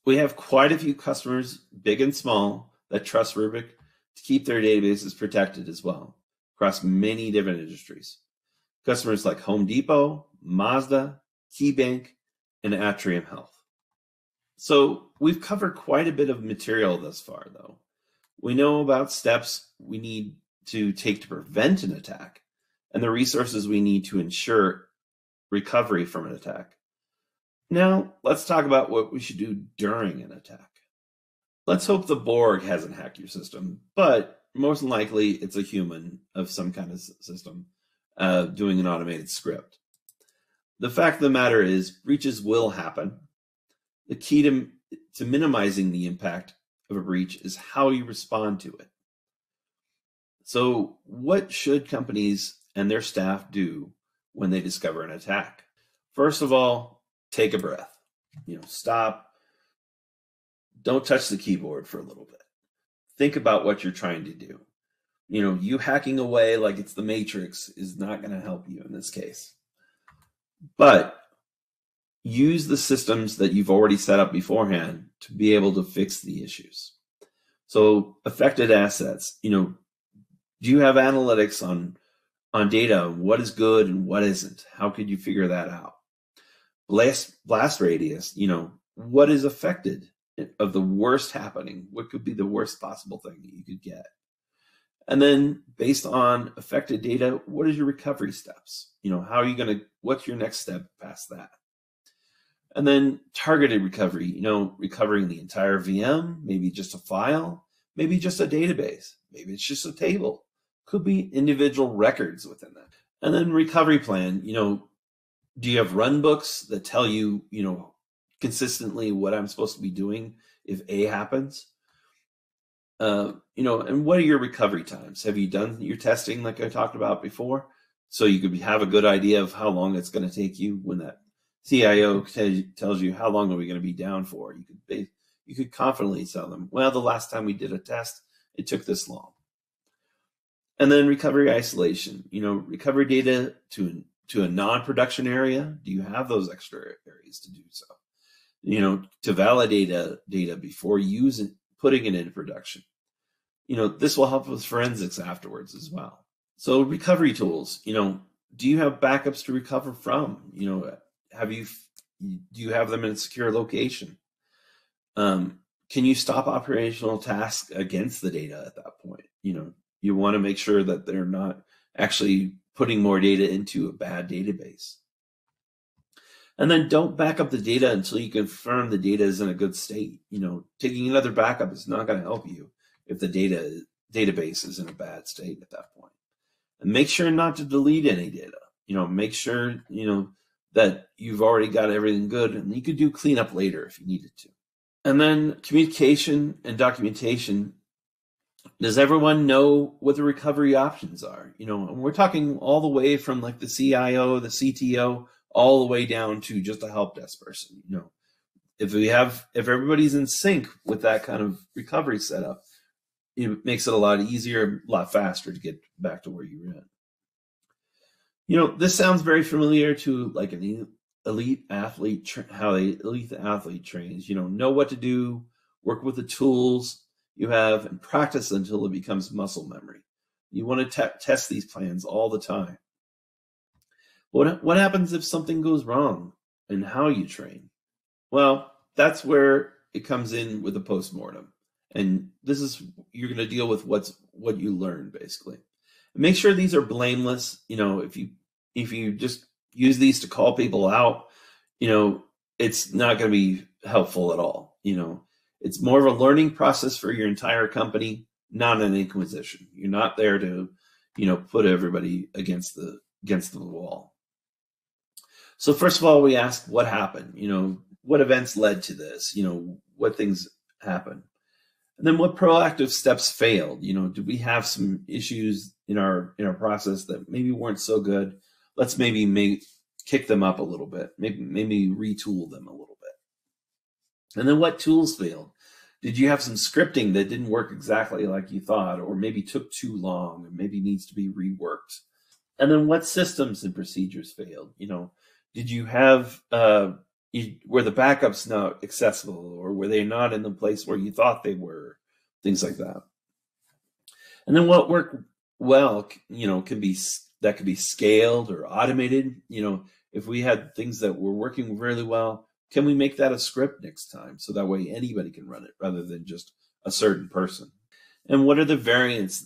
we have quite a few customers, big and small, that trust Rubrik to keep their databases protected as well, across many different industries. Customers like Home Depot, Mazda, KeyBank, and Atrium Health. So we've covered quite a bit of material thus far, though. We know about steps we need to take to prevent an attack, and the resources we need to ensure recovery from an attack. Now, let's talk about what we should do during an attack. Let's hope the Borg hasn't hacked your system, but most likely it's a human of some kind of system doing an automated script. The fact of the matter is, breaches will happen. The key to minimizing the impact of a breach is how you respond to it. So what should companies and their staff do when they discover an attack? First of all, take a breath. Stop. Don't touch the keyboard for a little bit. Think about what you're trying to do. You hacking away like it's the Matrix is not going to help you in this case. But use the systems that you've already set up beforehand to be able to fix the issues. So affected assets, do you have analytics on data? What is good and what isn't? How could you figure that out? Blast radius, what is affected of the worst happening? What could be the worst possible thing that you could get? And then based on affected data, what is your recovery steps? How are you what's your next step past that? And then targeted recovery, recovering the entire VM, maybe just a file, maybe just a database, maybe it's just a table, could be individual records within that. And then recovery plan, do you have run books that tell you, consistently what I'm supposed to be doing if A happens? And what are your recovery times? Have you done your testing like I talked about before? So you could have a good idea of how long it's going to take you when that CIO tells you how long are we going to be down for. You could confidently tell them, well, the last time we did a test, it took this long. And then recovery isolation, recovery data to a non-production area. Do you have those extra areas to do so? To validate data before putting it into production. This will help with forensics afterwards as well. So recovery tools, do you have backups to recover from? Do you have them in a secure location? Can you stop operational tasks against the data at that point? You want to make sure that they're not actually putting more data into a bad database. And then don't back up the data until you confirm the data is in a good state. Taking another backup is not going to help you if the database is in a bad state at that point. And make sure not to delete any data. Make sure, that you've already got everything good, and you could do cleanup later if you needed to. And then communication and documentation. Does everyone know what the recovery options are? And we're talking all the way from like the CIO, the CTO, all the way down to just a help desk person. If everybody's in sync with that kind of recovery setup, it makes it a lot easier, a lot faster to get back to where you were at. This sounds very familiar to like an elite athlete, how the elite athlete trains. Know what to do, work with the tools you have, and practice until it becomes muscle memory. You want to test these plans all the time. What happens if something goes wrong and how you train? Well, that's where it comes in with a postmortem. And you're going to deal with what you learned, basically. And make sure these are blameless. If you just use these to call people out, it's not going to be helpful at all. It's more of a learning process for your entire company, not an inquisition. You're not there to, put everybody against the wall. So first of all, we ask what happened, what events led to this, what things happened. And then what proactive steps failed? Did we have some issues in our process that maybe weren't so good? Let's maybe kick them up a little bit, maybe retool them a little bit. And then what tools failed? Did you have some scripting that didn't work exactly like you thought, or maybe took too long, and maybe needs to be reworked? And then what systems and procedures failed? Did you have were the backups not accessible, or were they not in the place where you thought they were? Things like that. And then what worked well, could be scaled or automated. If we had things that were working really well, can we make that a script next time so that way anybody can run it rather than just a certain person? And what are the variants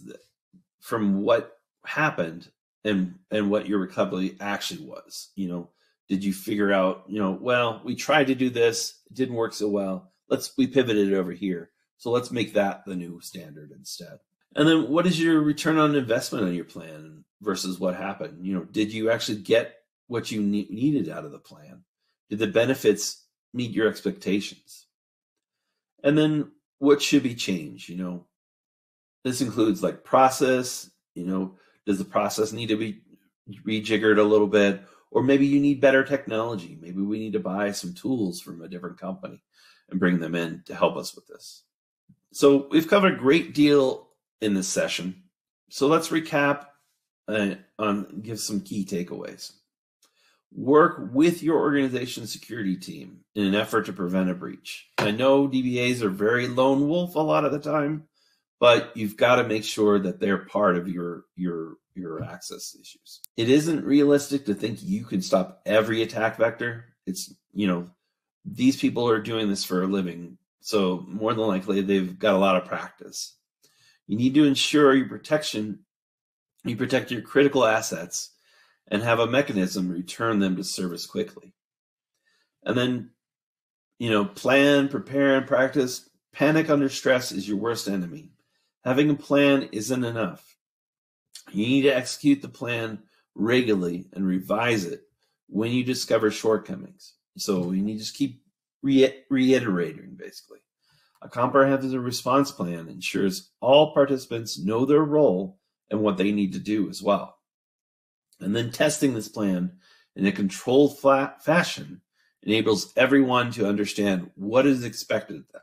from what happened and what your recovery actually was. Did you figure out, well, we tried to do this, it didn't work so well. We pivoted it over here. So let's make that the new standard instead. And then what is your return on investment on your plan versus what happened? Did you actually get what you needed out of the plan? Did the benefits meet your expectations? And then what should be changed? This includes like process, does the process need to be rejiggered a little bit? Or maybe you need better technology. Maybe we need to buy some tools from a different company and bring them in to help us with this. So we've covered a great deal in this session. So let's recap and give some key takeaways. Work with your organization's security team in an effort to prevent a breach. I know DBAs are very lone wolf a lot of the time, but you've got to make sure that they're part of your access issues. It isn't realistic to think you can stop every attack vector. It's, these people are doing this for a living, so more than likely they've got a lot of practice. You need to ensure you protect your critical assets and have a mechanism to return them to service quickly. And then, plan, prepare, and practice. Panic under stress is your worst enemy. Having a plan isn't enough. You need to execute the plan regularly and revise it when you discover shortcomings. So you need to just keep reiterating, basically. A comprehensive response plan ensures all participants know their role and what they need to do as well. And then testing this plan in a controlled fashion enables everyone to understand what is expected of them.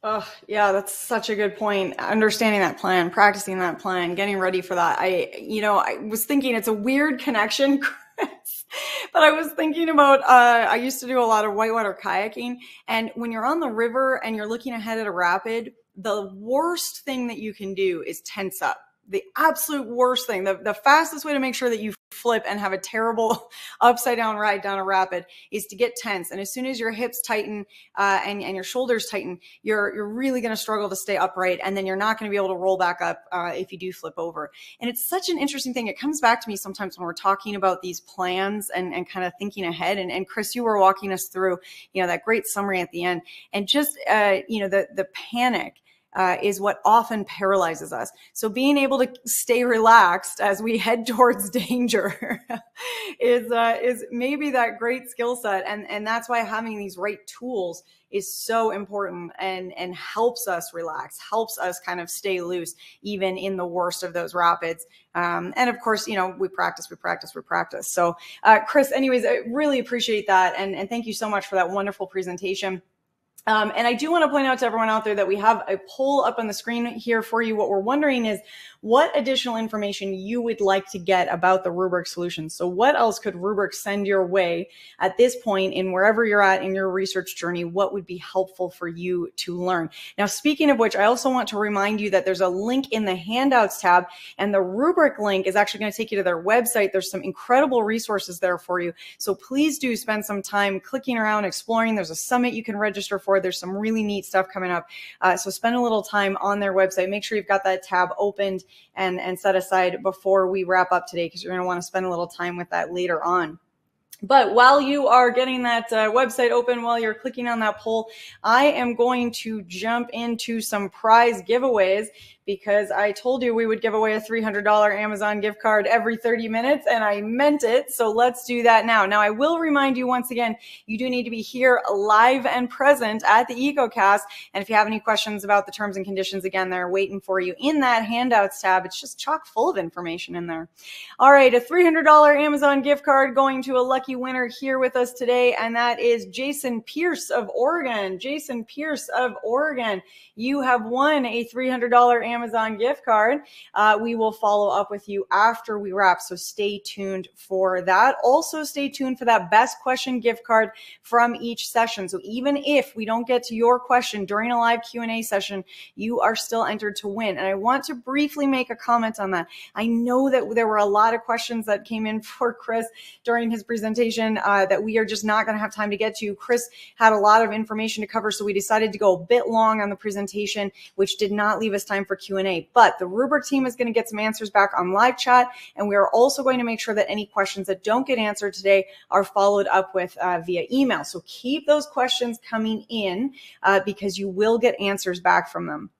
Oh, yeah, that's such a good point. Understanding that plan, practicing that plan, getting ready for that. I was thinking it's a weird connection, Chris, but I was thinking about, I used to do a lot of whitewater kayaking. And when you're on the river and you're looking ahead at a rapid, the worst thing that you can do is tense up. The absolute worst thing, the fastest way to make sure that you flip and have a terrible upside down ride down a rapid is to get tense. And as soon as your hips tighten and your shoulders tighten, you're really going to struggle to stay upright. And then you're not going to be able to roll back up if you do flip over. And it's such an interesting thing. It comes back to me sometimes when we're talking about these plans and kind of thinking ahead. And Chris, you were walking us through, that great summary at the end. And just, the panic is what often paralyzes us. So being able to stay relaxed as we head towards danger is maybe that great skill set. And that's why having these right tools is so important and helps us relax, helps us kind of stay loose, even in the worst of those rapids. And of course, we practice. So Chris, anyways, I really appreciate that. And thank you so much for that wonderful presentation. And I do want to point out to everyone out there that we have a poll up on the screen here for you. What we're wondering is what additional information you would like to get about the Rubrik solution. So what else could Rubrik send your way at this point in wherever you're at in your research journey? What would be helpful for you to learn? Now, speaking of which, I also want to remind you that there's a link in the handouts tab, and the Rubrik link is actually going to take you to their website. There's some incredible resources there for you. So please do spend some time clicking around, exploring. There's a summit you can register for. There's some really neat stuff coming up. So spend a little time on their website. Make sure you've got that tab opened and set aside before we wrap up today, because you're going to want to spend a little time with that later on. But while you are getting that website open, while you're clicking on that poll, I am going to jump into some prize giveaways, because I told you we would give away a $300 Amazon gift card every 30 minutes, and I meant it. So let's do that now. Now, I will remind you once again, you do need to be here live and present at the EcoCast. And if you have any questions about the terms and conditions, again, they're waiting for you in that handouts tab. It's just chock full of information in there. All right, a $300 Amazon gift card going to a lucky winner here with us today, and that is Jason Pierce of Oregon. Jason Pierce of Oregon, you have won a $300 Amazon gift card. We will follow up with you after we wrap, so stay tuned for that. Also, stay tuned for that best question gift card from each session. So even if we don't get to your question during a live Q&A session, you are still entered to win. And I want to briefly make a comment on that. I know that there were a lot of questions that came in for Chris during his presentation that we are just not going to have time to get to. Chris had a lot of information to cover, so we decided to go a bit long on the presentation, which did not leave us time for Q&A. But the Rubric team is going to get some answers back on live chat, and we are also going to make sure that any questions that don't get answered today are followed up with via email. So keep those questions coming in because you will get answers back from them.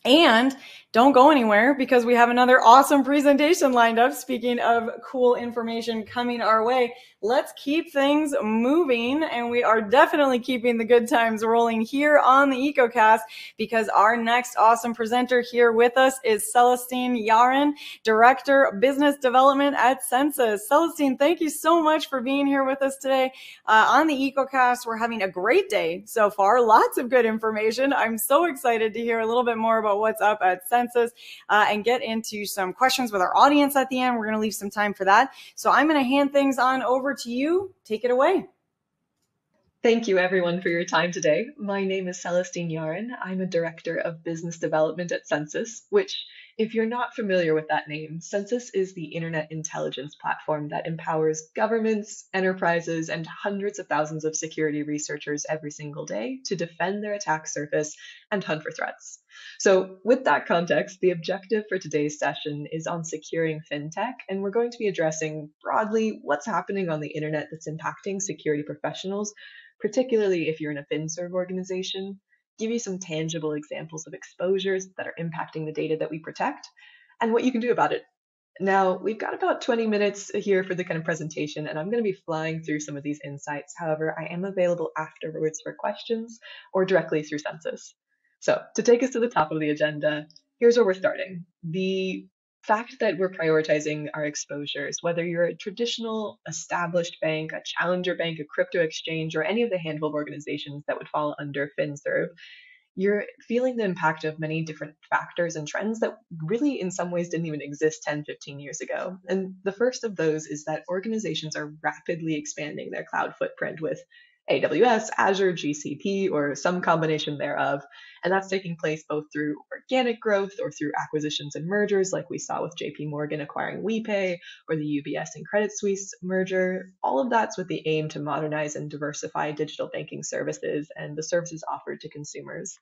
And don't go anywhere because we have another awesome presentation lined up. Speaking of cool information coming our way, let's keep things moving. And we are definitely keeping the good times rolling here on the EcoCast because our next awesome presenter here with us is Celestine Yaren, Director of Business Development at Census. Celestine, thank you so much for being here with us today on the EcoCast. We're having a great day so far. Lots of good information. I'm so excited to hear a little bit more about what's up at Census and get into some questions with our audience at the end. We're going to leave some time for that. So I'm going to hand things on over to you. Take it away. Thank you, everyone, for your time today. My name is Celestine Yaren. I'm a Director of Business Development at Census, which, if you're not familiar with that name, Census is the internet intelligence platform that empowers governments, enterprises, and hundreds of thousands of security researchers every single day to defend their attack surface and hunt for threats. So with that context, the objective for today's session is on securing fintech, and we're going to be addressing broadly what's happening on the internet that's impacting security professionals, particularly if you're in a FinServ organization, give you some tangible examples of exposures that are impacting the data that we protect, and what you can do about it. Now, we've got about 20 minutes here for the kind of presentation, and I'm going to be flying through some of these insights. However, I am available afterwards for questions or directly through Census. So to take us to the top of the agenda, here's where we're starting. The fact that we're prioritizing our exposures, whether you're a traditional established bank, a challenger bank, a crypto exchange, or any of the handful of organizations that would fall under FinServ, you're feeling the impact of many different factors and trends that really in some ways didn't even exist 10, 15 years ago. And the first of those is that organizations are rapidly expanding their cloud footprint with AWS, Azure, GCP, or some combination thereof. And that's taking place both through organic growth or through acquisitions and mergers, like we saw with JP Morgan acquiring WePay or the UBS and Credit Suisse merger. All of that's with the aim to modernize and diversify digital banking services and the services offered to consumers.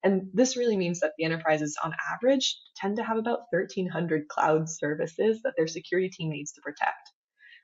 And this really means that the enterprises on average tend to have about 1,300 cloud services that their security team needs to protect.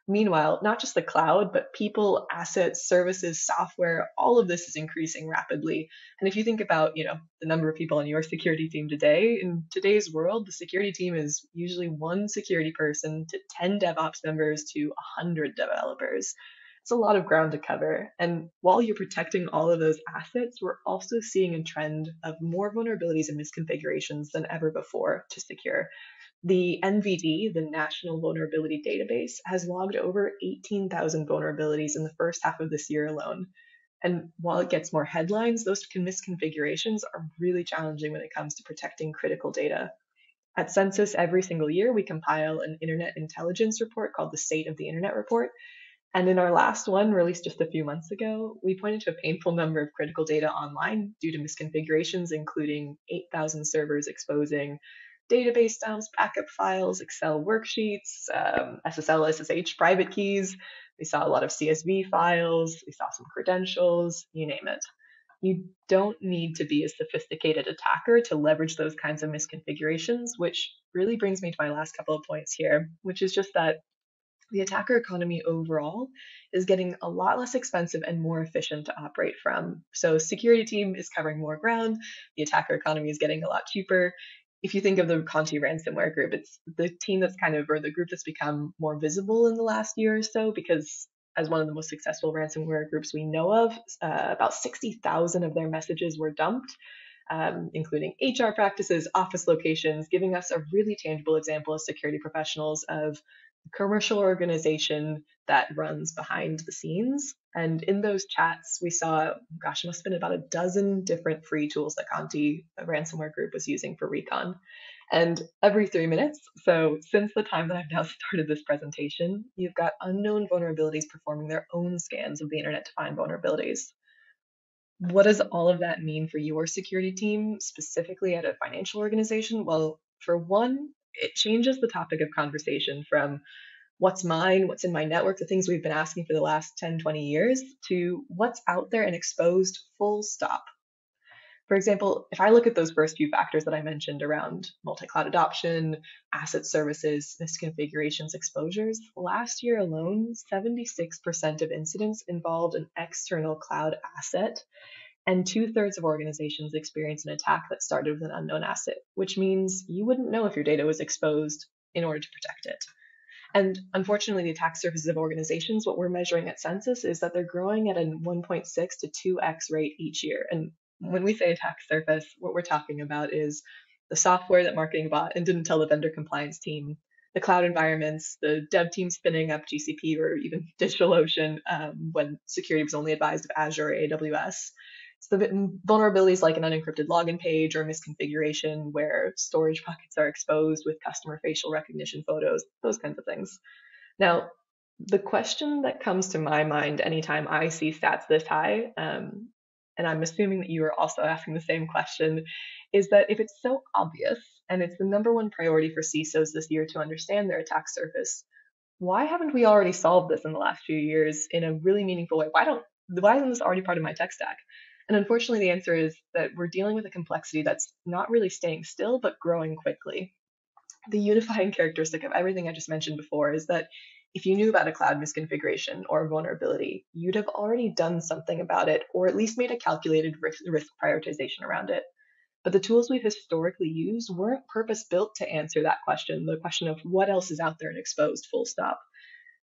Meanwhile, not just the cloud, but people, assets, services, software, all of this is increasing rapidly. And if you think about, the number of people on your security team today, in today's world, the security team is usually one security person to 10 DevOps members to 100 developers. It's a lot of ground to cover. And while you're protecting all of those assets, we're also seeing a trend of more vulnerabilities and misconfigurations than ever before to secure. The NVD, the National Vulnerability Database, has logged over 18,000 vulnerabilities in the first half of this year alone. And while it gets more headlines, those misconfigurations are really challenging when it comes to protecting critical data. At Census, every single year, we compile an internet intelligence report called the State of the Internet Report. And in our last one, released just a few months ago, we pointed to a painful number of critical data online due to misconfigurations, including 8,000 servers exposing database dumps, backup files, Excel worksheets, SSL, SSH private keys. We saw a lot of CSV files. We saw some credentials, you name it. You don't need to be a sophisticated attacker to leverage those kinds of misconfigurations, which really brings me to my last couple of points here, which is just that the attacker economy overall is getting a lot less expensive and more efficient to operate from. So security team is covering more ground. The attacker economy is getting a lot cheaper. If you think of the Conti ransomware group, it's the team that's or the group that's become more visible in the last year or so, because as one of the most successful ransomware groups we know of, about 60,000 of their messages were dumped, including HR practices, office locations, giving us a really tangible example as security professionals of commercial organization that runs behind the scenes. And in those chats, we saw, gosh, it must have been about a dozen different free tools that Conti, a ransomware group, was using for recon. And every 3 minutes, so since the time that I've now started this presentation, you've got unknown vulnerabilities performing their own scans of the internet to find vulnerabilities. What does all of that mean for your security team, specifically at a financial organization? Well, for one, it changes the topic of conversation from what's mine, what's in my network, the things we've been asking for the last 10, 20 years, to what's out there and exposed, full stop. For example, if I look at those first few factors that I mentioned around multi-cloud adoption, asset services, misconfigurations, exposures, last year alone, 76% of incidents involved an external cloud asset, and 2/3 of organizations experience an attack that started with an unknown asset, which means you wouldn't know if your data was exposed in order to protect it. And unfortunately, the attack surfaces of organizations, what we're measuring at Census is that they're growing at a 1.6 to 2x rate each year. And when we say attack surface, what we're talking about is the software that marketing bought and didn't tell the vendor compliance team, the cloud environments, the dev team spinning up GCP or even DigitalOcean when security was only advised of Azure or AWS. So the vulnerabilities like an unencrypted login page or misconfiguration where storage buckets are exposed with customer facial recognition photos, those kinds of things. Now, the question that comes to my mind anytime I see stats this high, and I'm assuming that you are also asking the same question, is that if it's so obvious and it's the number one priority for CISOs this year to understand their attack surface, why haven't we already solved this in the last few years in a really meaningful way? Why isn't this already part of my tech stack? And unfortunately, the answer is that we're dealing with a complexity that's not really staying still, but growing quickly. The unifying characteristic of everything I just mentioned before is that if you knew about a cloud misconfiguration or vulnerability, you'd have already done something about it, or at least made a calculated risk prioritization around it. But the tools we've historically used weren't purpose-built to answer that question, the question of what else is out there and exposed, full stop.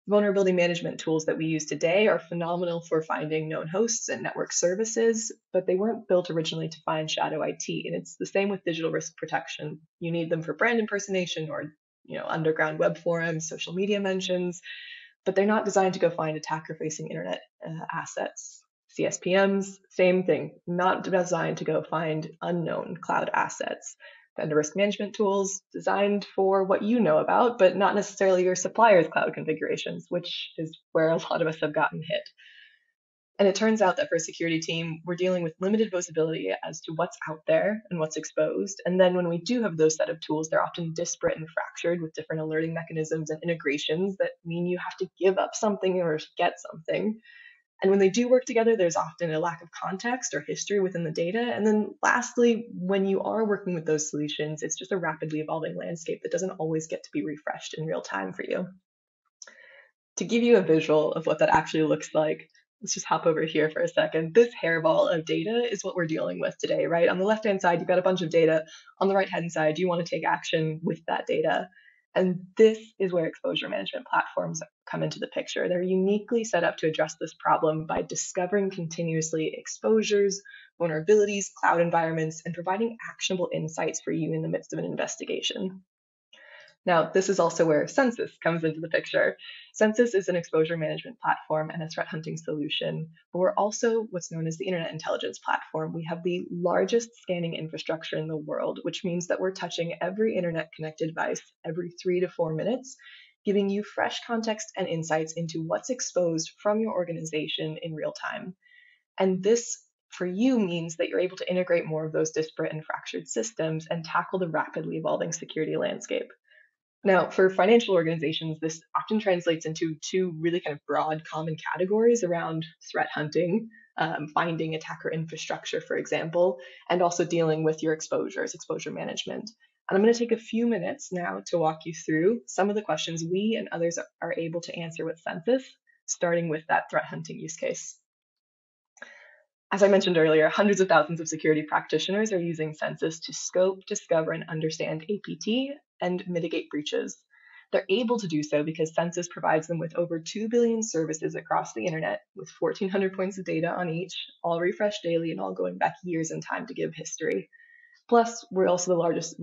Vulnerability management tools that we use today are phenomenal for finding known hosts and network services, but they weren't built originally to find shadow IT. And it's the same with digital risk protection. You need them for brand impersonation or underground web forums, social media mentions, but they're not designed to go find attacker-facing internet assets. CSPMs, same thing, not designed to go find unknown cloud assets. Vendor risk management tools designed for what you know about, but not necessarily your supplier's cloud configurations, which is where a lot of us have gotten hit. And it turns out that for a security team, we're dealing with limited visibility as to what's out there and what's exposed. And then when we do have those set of tools, they're often disparate and fractured with different alerting mechanisms and integrations that mean you have to give up something in order to get something. And when they do work together, there's often a lack of context or history within the data. And then lastly, when you are working with those solutions, it's just a rapidly evolving landscape that doesn't always get to be refreshed in real time for you. To give you a visual of what that actually looks like, let's just hop over here for a second. This hairball of data is what we're dealing with today, right? On the left-hand side, you've got a bunch of data. On the right-hand side, you want to take action with that data. And this is where exposure management platforms come into the picture. They're uniquely set up to address this problem by discovering continuously exposures, vulnerabilities, cloud environments, and providing actionable insights for you in the midst of an investigation. Now, this is also where Census comes into the picture. Census is an exposure management platform and a threat hunting solution, but we're also what's known as the Internet Intelligence Platform. We have the largest scanning infrastructure in the world, which means that we're touching every internet-connected device every 3 to 4 minutes, giving you fresh context and insights into what's exposed from your organization in real time. And this, for you, means that you're able to integrate more of those disparate and fractured systems and tackle the rapidly evolving security landscape. Now, for financial organizations, this often translates into two really kind of broad common categories around threat hunting, finding attacker infrastructure, for example, and also dealing with your exposures, exposure management. And I'm going to take a few minutes now to walk you through some of the questions we and others are able to answer with Census, starting with that threat hunting use case. As I mentioned earlier, hundreds of thousands of security practitioners are using Census to scope, discover, and understand APT and mitigate breaches. They're able to do so because Census provides them with over 2 billion services across the internet, with 1,400 points of data on each, all refreshed daily and all going back years in time to give history. Plus, we're also the largest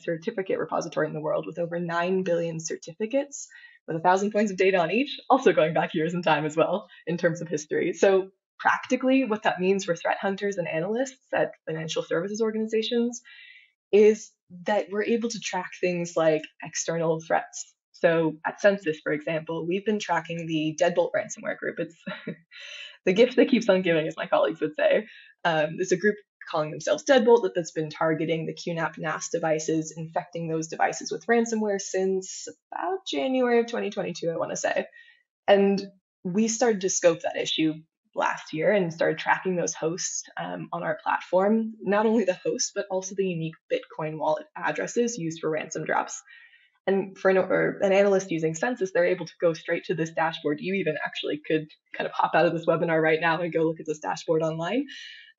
certificate repository in the world with over 9 billion certificates with 1,000 points of data on each, also going back years in time as well in terms of history. So practically, what that means for threat hunters and analysts at financial services organizations is that we're able to track things like external threats. So at Census, for example, we've been tracking the Deadbolt ransomware group. It's the gift that keeps on giving, as my colleagues would say. There's a group calling themselves Deadbolt that's been targeting the QNAP NAS devices, infecting those devices with ransomware since about January of 2022, I want to say. And we started to scope that issue last year and started tracking those hosts on our platform, not only the hosts, but also the unique Bitcoin wallet addresses used for ransom drops. And for an analyst using Census, they're able to go straight to this dashboard. You even actually could kind of hop out of this webinar right now and go look at this dashboard online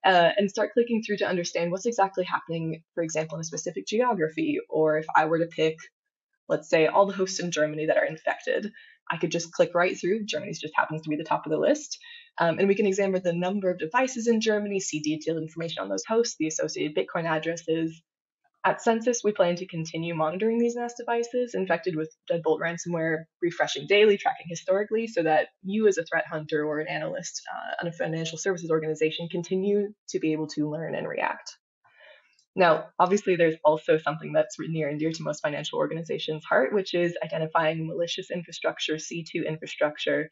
and start clicking through to understand what's exactly happening, for example, in a specific geography. Or if I were to pick, let's say, all the hosts in Germany that are infected, I could just click right through. Germany just happens to be the top of the list. And we can examine the number of devices in Germany, see detailed information on those hosts, the associated Bitcoin addresses. At Census, we plan to continue monitoring these NAS devices infected with Deadbolt ransomware, refreshing daily, tracking historically, so that you as a threat hunter or an analyst on a financial services organization continue to be able to learn and react. Now, obviously, there's also something that's near and dear to most financial organizations' heart, which is identifying malicious infrastructure, C2 infrastructure.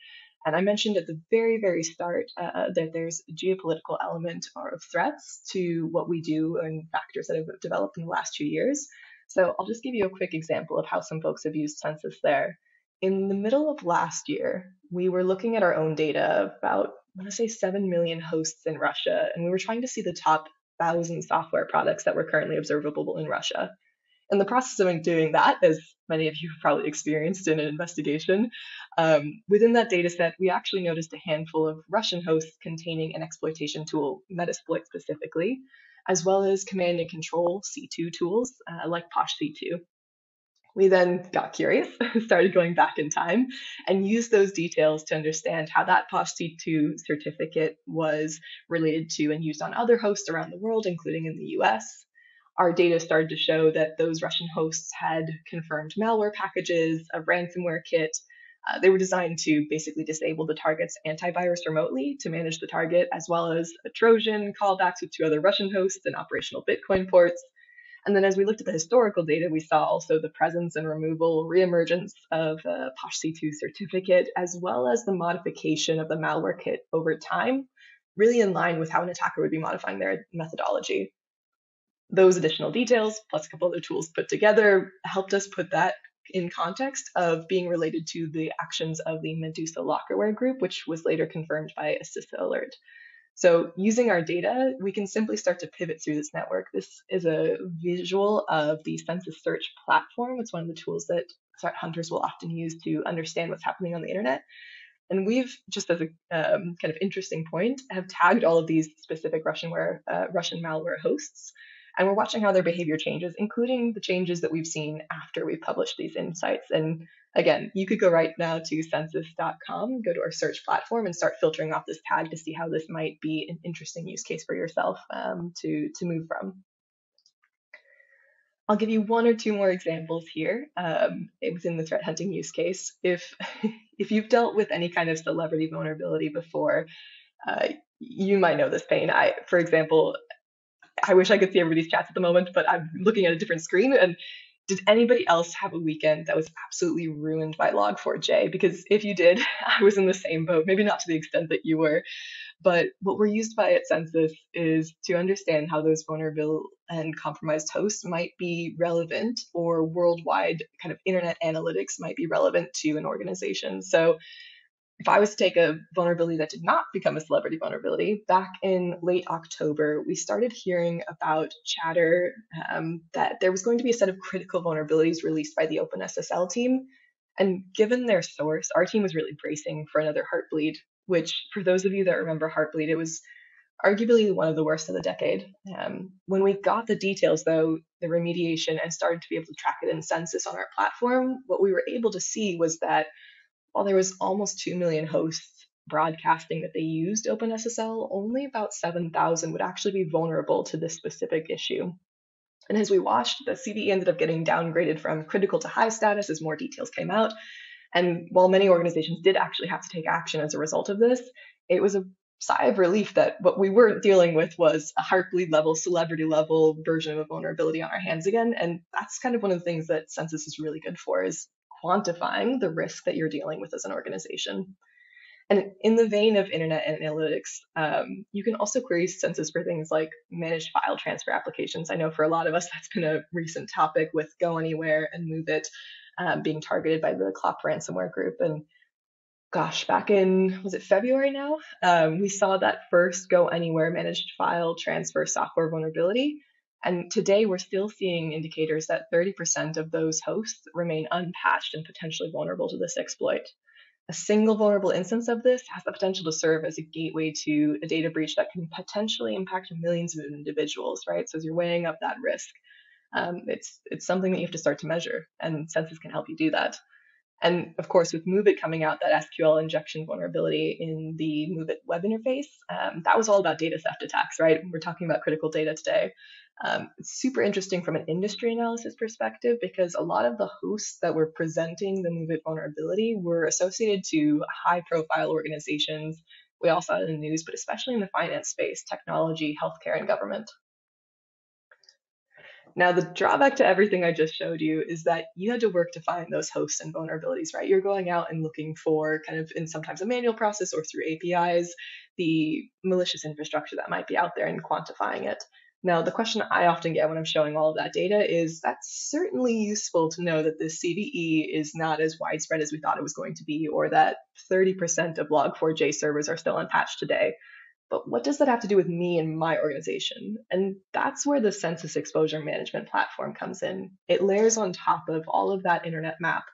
And I mentioned at the very, very start that there's a geopolitical element of threats to what we do and factors that have developed in the last 2 years. So I'll just give you a quick example of how some folks have used Census there. In the middle of last year, we were looking at our own data about, I want to say, 7 million hosts in Russia, and we were trying to see the top 1,000 software products that were currently observable in Russia. In the process of doing that, as many of you have probably experienced in an investigation, within that data set, we actually noticed a handful of Russian hosts containing an exploitation tool, Metasploit specifically, as well as command and control C2 tools like Posh C2. We then got curious, started going back in time, and used those details to understand how that Posh C2 certificate was related to and used on other hosts around the world, including in the US. Our data started to show that those Russian hosts had confirmed malware packages, a ransomware kit. They were designed to basically disable the target's antivirus remotely to manage the target, as well as a Trojan, callbacks with 2 other Russian hosts, and operational Bitcoin ports. And then as we looked at the historical data, we saw also the presence and removal, reemergence of a Posh C2 certificate, as well as the modification of the malware kit over time, really in line with how an attacker would be modifying their methodology. Those additional details, plus a couple other tools put together, helped us put that in context of being related to the actions of the Medusa Lockerware group, which was later confirmed by a CISA alert. So using our data, we can simply start to pivot through this network. This is a visual of the Census Search platform. It's one of the tools that threat hunters will often use to understand what's happening on the internet. And we've, just as a kind of interesting point, have tagged all of these specific Russian malware hosts. And we're watching how their behavior changes, including the changes that we've seen after we published these insights. And again, you could go right now to census.com, go to our search platform, and start filtering off this tag to see how this might be an interesting use case for yourself to move from. I'll give you 1 or 2 more examples here within the threat hunting use case. If you've dealt with any kind of celebrity vulnerability before, you might know this pain. For example, I wish I could see everybody's chats at the moment, but I'm looking at a different screen. And did anybody else have a weekend that was absolutely ruined by Log4j? Because if you did, I was in the same boat, maybe not to the extent that you were. But what we're used by at Census is to understand how those vulnerable and compromised hosts might be relevant, or worldwide kind of internet analytics might be relevant to an organization. So if I was to take a vulnerability that did not become a celebrity vulnerability, back in late October, we started hearing about chatter that there was going to be a set of critical vulnerabilities released by the OpenSSL team. And given their source, our team was really bracing for another Heartbleed, which, for those of you that remember Heartbleed, it was arguably one of the worst of the decade. When we got the details, though, the remediation, and started to be able to track it in Census on our platform, what we were able to see was that while there was almost 2 million hosts broadcasting that they used OpenSSL, only about 7,000 would actually be vulnerable to this specific issue. And as we watched, the CVE ended up getting downgraded from critical to high status as more details came out. And while many organizations did actually have to take action as a result of this, it was a sigh of relief that what we weren't dealing with was a Heartbleed level, celebrity level version of a vulnerability on our hands again. And that's kind of one of the things that Census is really good for, is quantifying the risk that you're dealing with as an organization. And in the vein of internet analytics, you can also query Census for things like managed file transfer applications. I know for a lot of us, that's been a recent topic with Go Anywhere and Move It being targeted by the Clop ransomware group. And gosh, back in, was it February now? We saw that first Go Anywhere managed file transfer software vulnerability. And today we're still seeing indicators that 30% of those hosts remain unpatched and potentially vulnerable to this exploit. A single vulnerable instance of this has the potential to serve as a gateway to a data breach that can potentially impact millions of individuals, right? So as you're weighing up that risk, it's something that you have to start to measure, and Census can help you do that. And of course, with Move It coming out, that SQL injection vulnerability in the Move It web interface, that was all about data theft attacks, right? We're talking about critical data today. It's super interesting from an industry analysis perspective, because a lot of the hosts that were presenting the Move It vulnerability were associated to high profile organizations. We all saw it in the news, but especially in the finance space, technology, healthcare, and government. Now, the drawback to everything I just showed you is that you had to work to find those hosts and vulnerabilities, right? You're going out and looking for, kind of in sometimes a manual process or through APIs, the malicious infrastructure that might be out there and quantifying it. Now, the question I often get when I'm showing all of that data is, that's certainly useful to know that this CVE is not as widespread as we thought it was going to be, or that 30% of Log4j servers are still unpatched today. But what does that have to do with me and my organization? And that's where the Census Exposure Management Platform comes in. It layers on top of all of that internet map,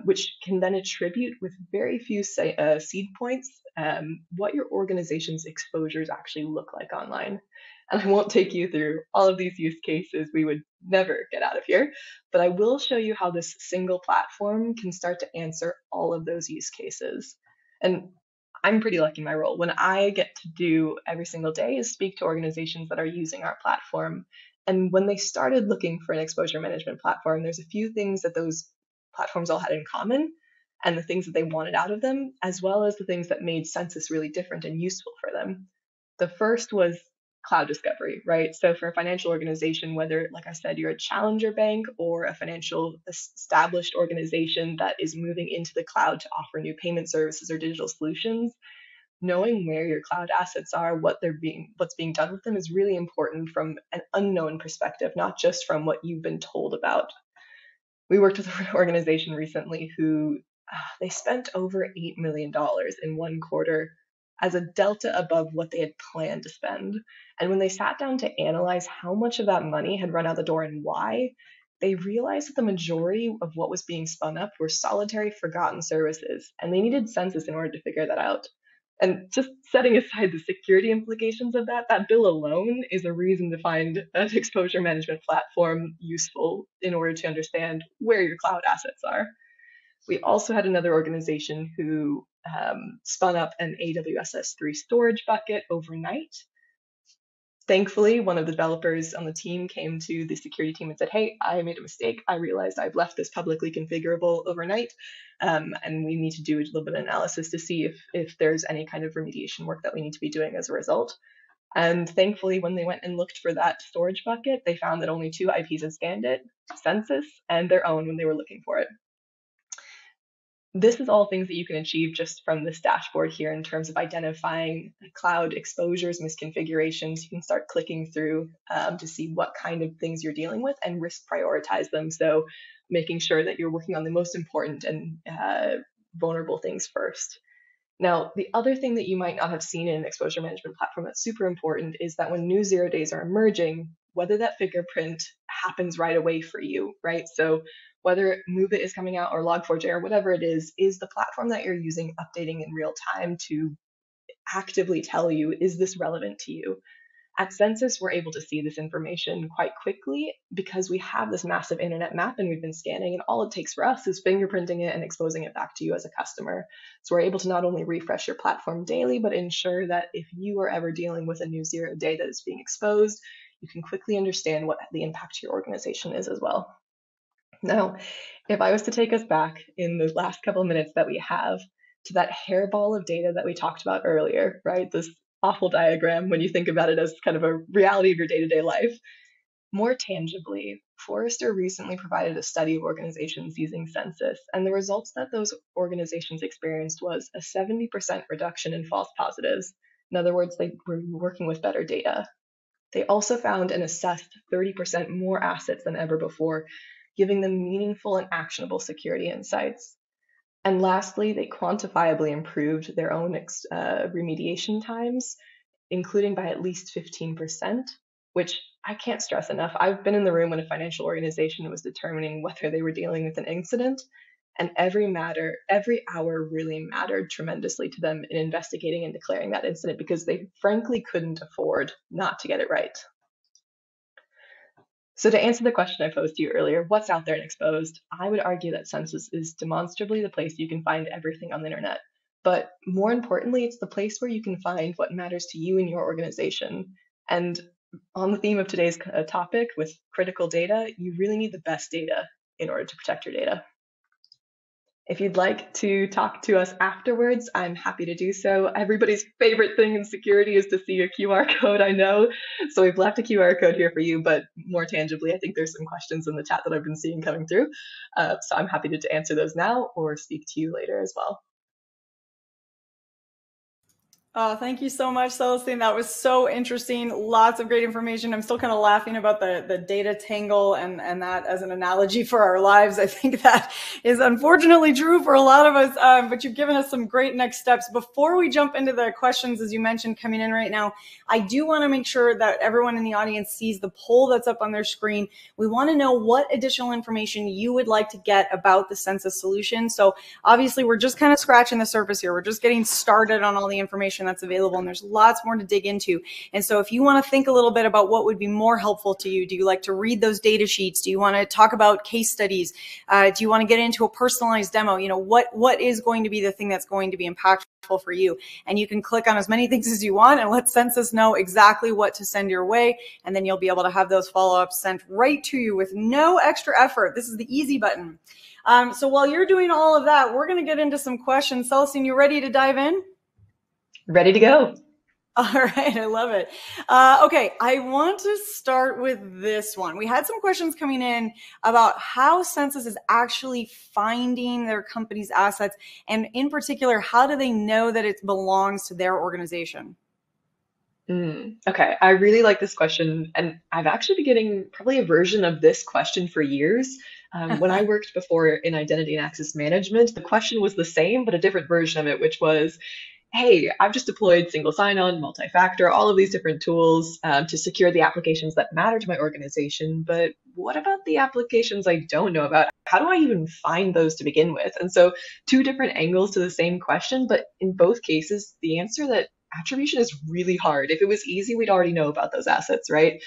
which can then attribute with very few seed points what your organization's exposures actually look like online. And I won't take you through all of these use cases. We would never get out of here. But I will show you how this single platform can start to answer all of those use cases. And I'm pretty lucky in my role. When I get to do every single day is speak to organizations that are using our platform. And when they started looking for an exposure management platform, there's a few things that those platforms all had in common, and the things that they wanted out of them, as well as the things that made Census really different and useful for them. The first was cloud discovery, right? So for a financial organization, whether, like I said, you're a challenger bank or a financial established organization that is moving into the cloud to offer new payment services or digital solutions, knowing where your cloud assets are, what's being done with them is really important from an unknown perspective, not just from what you've been told about. We worked with an organization recently who they spent over $8 million in one quarter as a delta above what they had planned to spend. And when they sat down to analyze how much of that money had run out the door and why, they realized that the majority of what was being spun up were solitary forgotten services, and they needed Census in order to figure that out. And just setting aside the security implications of that bill alone is a reason to find an exposure management platform useful in order to understand where your cloud assets are. We also had another organization who spun up an AWS S3 storage bucket overnight. Thankfully, one of the developers on the team came to the security team and said, hey, I made a mistake. I realized I've left this publicly configurable overnight, and we need to do a little bit of analysis to see if there's any kind of remediation work that we need to be doing as a result. And thankfully, when they went and looked for that storage bucket, they found that only 2 IPs had scanned it, Census and their own, when they were looking for it. This is all things that you can achieve just from this dashboard here in terms of identifying cloud exposures, misconfigurations. You can start clicking through to see what kind of things you're dealing with and risk prioritize them. So making sure that you're working on the most important and vulnerable things first. Now, the other thing that you might not have seen in an exposure management platform that's super important is that when new 0 days are emerging, whether that fingerprint happens right away for you, right? So whether Move It is coming out or Log4j or whatever it is the platform that you're using updating in real time to actively tell you, is this relevant to you? At Census, we're able to see this information quite quickly because we have this massive internet map and we've been scanning, and all it takes for us is fingerprinting it and exposing it back to you as a customer. So we're able to not only refresh your platform daily, but ensure that if you are ever dealing with a new 0 day that is being exposed, you can quickly understand what the impact to your organization is as well. Now, if I was to take us back in the last couple of minutes that we have to that hairball of data that we talked about earlier, right? This awful diagram when you think about it as kind of a reality of your day-to-day life. More tangibly, Forrester recently provided a study of organizations using census, and the results that those organizations experienced was a 70% reduction in false positives. In other words, they were working with better data. They also found and assessed 30% more assets than ever before, giving them meaningful and actionable security insights. And lastly, they quantifiably improved their own remediation times, including by at least 15%, which I can't stress enough. I've been in the room when a financial organization was determining whether they were dealing with an incident, and every hour really mattered tremendously to them in investigating and declaring that incident because they frankly couldn't afford not to get it right. So to answer the question I posed to you earlier, what's out there and exposed, I would argue that Census is demonstrably the place you can find everything on the internet. But more importantly, it's the place where you can find what matters to you and your organization. And on the theme of today's topic with critical data, you really need the best data in order to protect your data. If you'd like to talk to us afterwards, I'm happy to do so. Everybody's favorite thing in security is to see a QR code, I know. So we've left a QR code here for you, but more tangibly, I think there's some questions in the chat that I've been seeing coming through. So I'm happy to answer those now or speak to you later as well. Thank you so much, Celestine. That was so interesting. Lots of great information. I'm still kind of laughing about the data tangle and that as an analogy for our lives. I think that is unfortunately true for a lot of us, but you've given us some great next steps. Before we jump into the questions, as you mentioned, coming in right now, I do want to make sure that everyone in the audience sees the poll that's up on their screen. We want to know what additional information you would like to get about the Census solution. So obviously, we're just kind of scratching the surface here. We're just getting started on all the information that's available, and there's lots more to dig into. And so if you want to think a little bit about what would be more helpful to you, do you like to read those data sheets? Do you want to talk about case studies? Do you want to get into a personalized demo? You know, what is going to be the thing that's going to be impactful for you? And you can click on as many things as you want and let Census know exactly what to send your way. And then you'll be able to have those follow-ups sent right to you with no extra effort. This is the easy button. So while you're doing all of that, we're going to get into some questions. Celestine, you ready to dive in? Ready to go. All right, I love it. Okay, I want to start with this one. We had some questions coming in about how Census is actually finding their company's assets, and in particular, how do they know that it belongs to their organization? Okay, I really like this question, and I've actually been getting probably a version of this question for years. When I worked before in identity and access management, the question was the same, but a different version of it, which was, hey, I've just deployed single sign-on, multi-factor, all of these different tools to secure the applications that matter to my organization. But what about the applications I don't know about? How do I even find those to begin with? And so two different angles to the same question, but in both cases, the answer that attribution is really hard. If it was easy, we'd already know about those assets, right?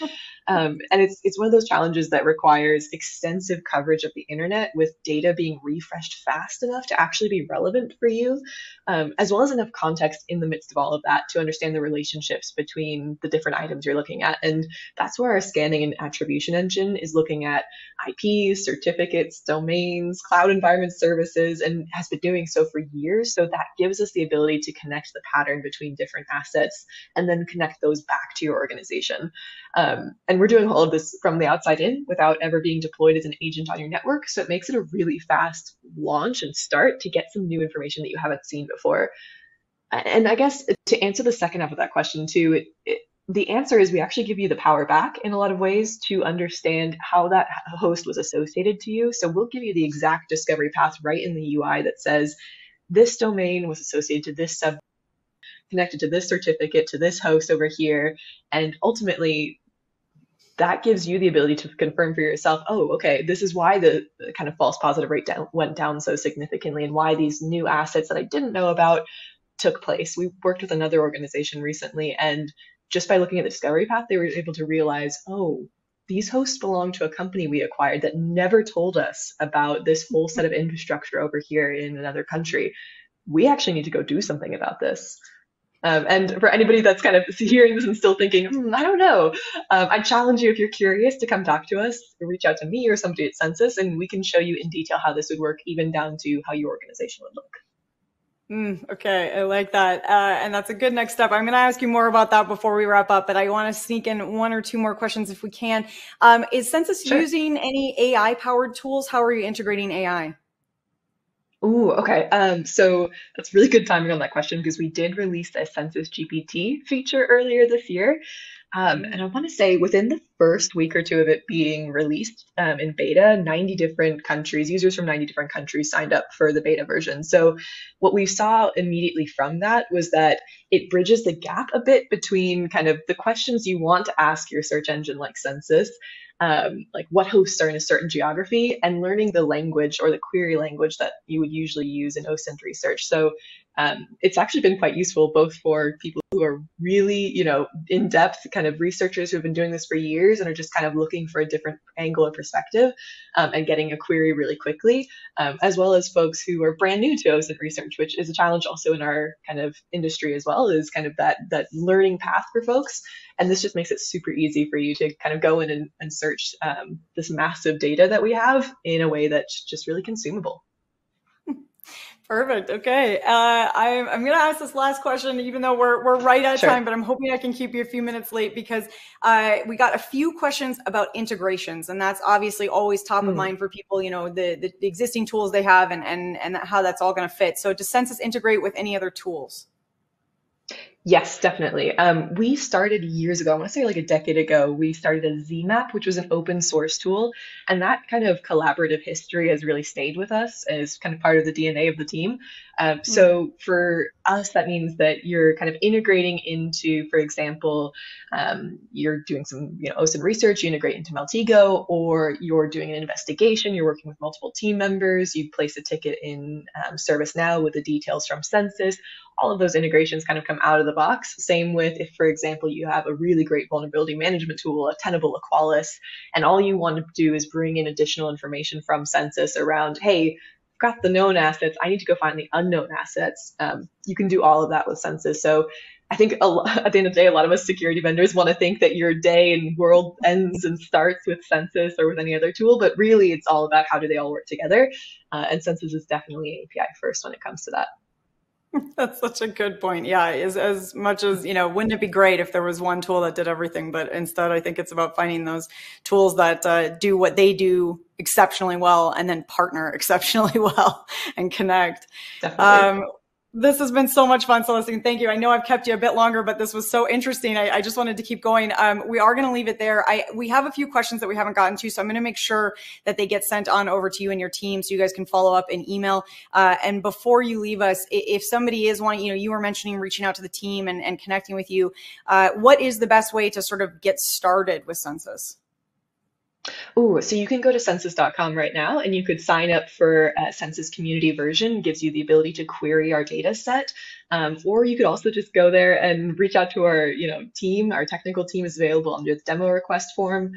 And it's one of those challenges that requires extensive coverage of the internet with data being refreshed fast enough to actually be relevant for you, as well as enough context in the midst of all of that to understand the relationships between the different items you're looking at. And that's where our scanning and attribution engine is looking at IPs, certificates, domains, cloud environment services, and has been doing so for years. So that gives us the ability to connect the pattern between different assets and then connect those back to your organization. And we're doing all of this from the outside in without ever being deployed as an agent on your network. So it makes it a really fast launch and start to get some new information that you haven't seen before. And I guess to answer the second half of that question too, the answer is we actually give you the power back in a lot of ways to understand how that host was associated to you. So we'll give you the exact discovery path right in the UI that says this domain was associated to this sub, connected to this certificate, to this host over here. And ultimately, that gives you the ability to confirm for yourself, oh, okay, this is why the kind of false positive rate went down so significantly and why these new assets that I didn't know about took place. We worked with another organization recently, and just by looking at the discovery path, they were able to realize, oh, these hosts belong to a company we acquired that never told us about this whole set of infrastructure over here in another country. We actually need to go do something about this. And for anybody that's kind of hearing this and still thinking, I don't know, I challenge you, if you're curious, to come talk to us, reach out to me or somebody at Census, and we can show you in detail how this would work, even down to how your organization would look. Okay, I like that. And that's a good next step. I'm going to ask you more about that before we wrap up, but I want to sneak in one or two more questions if we can. Is Census using any AI-powered tools? How are you integrating AI? Ooh, okay. So that's really good timing on that question, because we did release a Census GPT feature earlier this year. And I want to say within the first week or two of it being released in beta, 90 different countries, users from 90 different countries signed up for the beta version. So what we saw immediately from that was that it bridges the gap a bit between kind of the questions you want to ask your search engine like Census, like what hosts are in a certain geography, and learning the language or the query language that you would usually use in OSINT research. So it's actually been quite useful both for people who are really, in-depth kind of researchers who have been doing this for years and are just kind of looking for a different angle or perspective, and getting a query really quickly, as well as folks who are brand new to OSINT research, which is a challenge also in our kind of industry as well, is kind of that learning path for folks. And this just makes it super easy for you to kind of go in and search this massive data that we have in a way that's just really consumable. Perfect. Okay. I'm going to ask this last question, even though we're right at time, but I'm hoping I can keep you a few minutes late, because we got a few questions about integrations, and that's obviously always top of mind for people, the existing tools they have and how that's all going to fit. So does Census integrate with any other tools? Yes, definitely. We started years ago, I want to say like a decade ago, we started a ZMAP, which was an open source tool. And that kind of collaborative history has really stayed with us as kind of part of the DNA of the team. So for us, that means that you're kind of integrating into, for example, you're doing some OSINT research, you integrate into Meltigo, or you're doing an investigation, you're working with multiple team members, you place a ticket in ServiceNow with the details from Census. All of those integrations kind of come out of the box. Same with if, for example, you have a really great vulnerability management tool, a Tenable, a Qualys, and all you want to do is bring in additional information from Census around, hey, I've got the known assets, I need to go find the unknown assets. You can do all of that with Census. So I think at the end of the day, a lot of us security vendors want to think that your day and world ends and starts with Census or with any other tool, but really it's all about how do they all work together. And Census is definitely API first when it comes to that. That's such a good point. Yeah, as much as, wouldn't it be great if there was one tool that did everything? But instead, I think it's about finding those tools that do what they do exceptionally well and then partner exceptionally well and connect. Definitely. This has been so much fun, Celestine. Thank you. I know I've kept you a bit longer, but this was so interesting. I just wanted to keep going. We are going to leave it there. We have a few questions that we haven't gotten to, so I'm going to make sure that they get sent on over to you and your team so you guys can follow up in email. And before you leave us, if somebody is wanting, you were mentioning reaching out to the team and connecting with you, what is the best way to sort of get started with Census? Oh, so you can go to census.com right now and you could sign up for a Census community version. It gives you the ability to query our data set. Or you could also just go there and reach out to our team. Our technical team is available under the demo request form.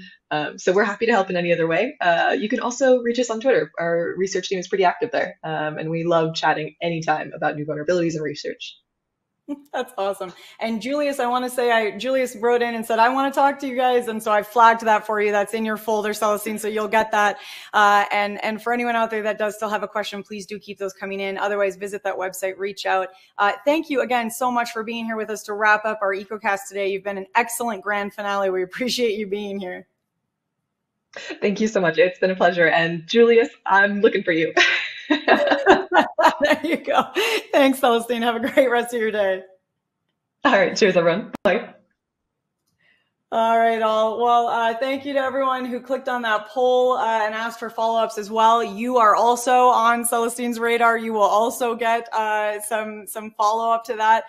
So we're happy to help in any other way. You can also reach us on Twitter. Our research team is pretty active there. And we love chatting anytime about new vulnerabilities and research. That's awesome. And Julius, I want to say, Julius wrote in and said, I want to talk to you guys. And so I flagged that for you. That's in your folder, Celestine, so you'll get that. And for anyone out there that does still have a question, please do keep those coming in. Otherwise, visit that website, reach out. Thank you again so much for being here with us to wrap up our EcoCast today. You've been an excellent grand finale. We appreciate you being here. Thank you so much. It's been a pleasure. And Julius, I'm looking for you. There you go. Thanks, Celestine. Have a great rest of your day. All right. Cheers, everyone. Bye. All right, all. Well, thank you to everyone who clicked on that poll and asked for follow-ups as well. You are also on Celestine's radar. You will also get some follow-up to that.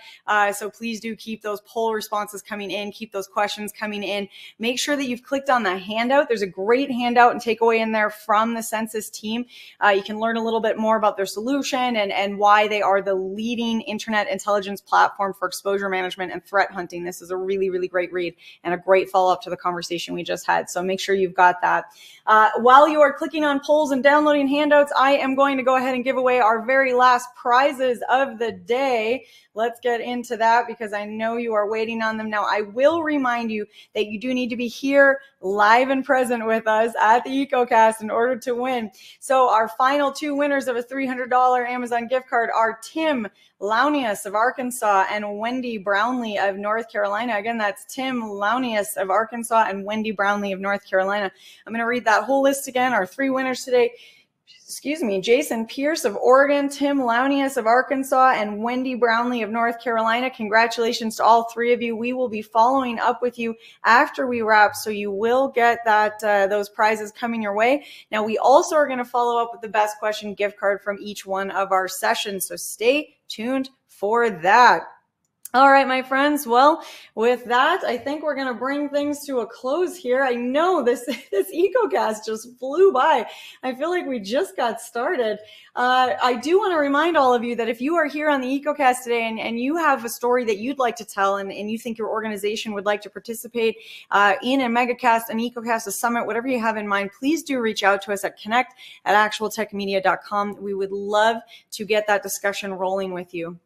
So please do keep those poll responses coming in. Keep those questions coming in. Make sure that you've clicked on the handout. There's a great handout and takeaway in there from the Census team. You can learn a little bit more about their solution and why they are the leading internet intelligence platform for exposure management and threat hunting. This is a really, really great read and a great great follow-up to the conversation we just had. So make sure you've got that. While you are clicking on polls and downloading handouts, I am going to go ahead and give away our very last prizes of the day. Let's get into that because I know you are waiting on them. Now, I will remind you that you do need to be here live and present with us at the EcoCast in order to win. So our final two winners of a $300 Amazon gift card are Tim Launius of Arkansas and Wendy Brownlee of North Carolina. Again, that's Tim Launius of Arkansas and Wendy Brownlee of North Carolina. I'm going to read that whole list again. Our three winners today, Jason Pierce of Oregon, Tim Launius of Arkansas, and Wendy Brownlee of North Carolina. Congratulations to all three of you. We will be following up with you after we wrap, so you will get that those prizes coming your way. Now, we also are going to follow up with the best question gift card from each one of our sessions, so stay tuned for that. All right, my friends. Well, with that, I think we're going to bring things to a close here. I know this EcoCast just flew by. I feel like we just got started. I do want to remind all of you that if you are here on the EcoCast today and you have a story that you'd like to tell and you think your organization would like to participate in a megacast, an EcoCast, a summit, whatever you have in mind, please do reach out to us at connect@actualtechmedia.com. We would love to get that discussion rolling with you.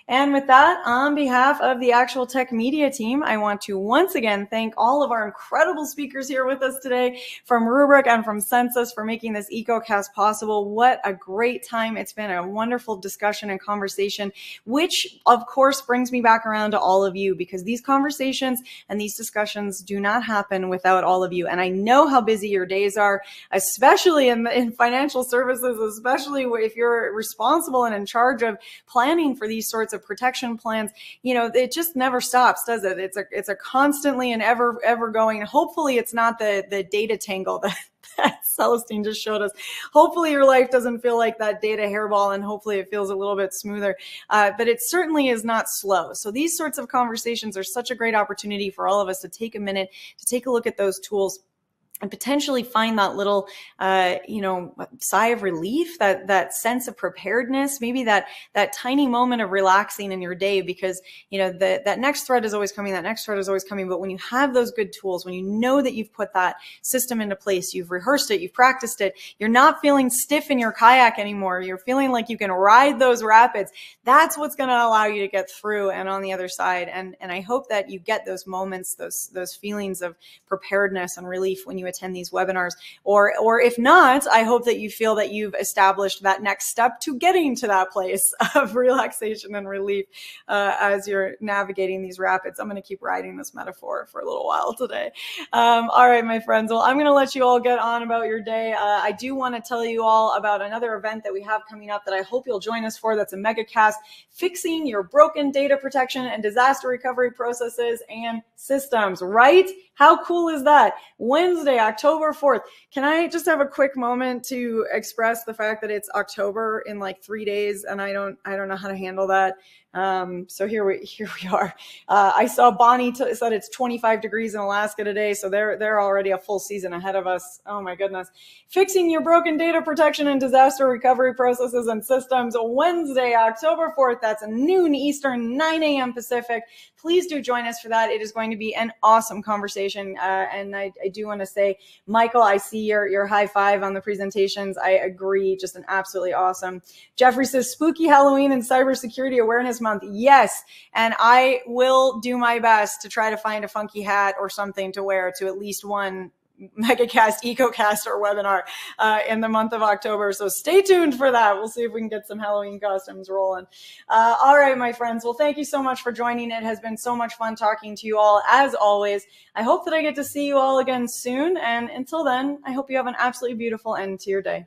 And with that, on behalf of the Actual Tech Media team, I want to once again thank all of our incredible speakers here with us today from Rubrik and from Census for making this EcoCast possible. What a great time. It's been a wonderful discussion and conversation, which of course brings me back around to all of you because these conversations and these discussions do not happen without all of you. And I know how busy your days are, especially in financial services, especially if you're responsible and in charge of planning for these sorts of protection plans. You know, it just never stops, does it? It's a constantly and ever going. Hopefully it's not the data tangle that Celestine just showed us. Hopefully your life doesn't feel like that data hairball, and hopefully it feels a little bit smoother. But it certainly is not slow. So these sorts of conversations are such a great opportunity for all of us to take a minute to take a look at those tools and potentially find that little, sigh of relief, that sense of preparedness, maybe that tiny moment of relaxing in your day, because, that next threat is always coming, But when you have those good tools, when you know that you've put that system into place, you've rehearsed it, you've practiced it, you're not feeling stiff in your kayak anymore. You're feeling like you can ride those rapids. That's what's going to allow you to get through and on the other side. And I hope that you get those moments, those feelings of preparedness and relief when you attend these webinars, or if not, I hope that you feel that you've established that next step to getting to that place of relaxation and relief as you're navigating these rapids. I'm going to keep riding this metaphor for a little while today. All right, my friends. Well, I'm going to let you all get on about your day. I do want to tell you all about another event that we have coming up that I hope you'll join us for. That's a megacast, fixing your broken data protection and disaster recovery processes and systems, right? How cool is that? Wednesday, October 4th. Can I just have a quick moment to express the fact that it's October in like 3 days, and I don't know how to handle that. So here we are. I saw Bonnie said it's 25 degrees in Alaska today, so they're already a full season ahead of us. Oh my goodness. Fixing your broken data protection and disaster recovery processes and systems, Wednesday, October 4th. That's noon Eastern, 9 a.m. Pacific. Please do join us for that. It is going to be an awesome conversation. And I do want to say, Michael, I see your high five on the presentations. I agree. Just an absolutely awesome. Jeffrey says, spooky Halloween and cybersecurity awareness month. Yes. And I will do my best to try to find a funky hat or something to wear to at least one megacast, EcoCast, or webinar in the month of October. So stay tuned for that. We'll see if we can get some Halloween costumes rolling. All right, my friends. Well, thank you so much for joining. It has been so much fun talking to you all, as always. I hope that I get to see you all again soon. And until then, I hope you have an absolutely beautiful end to your day.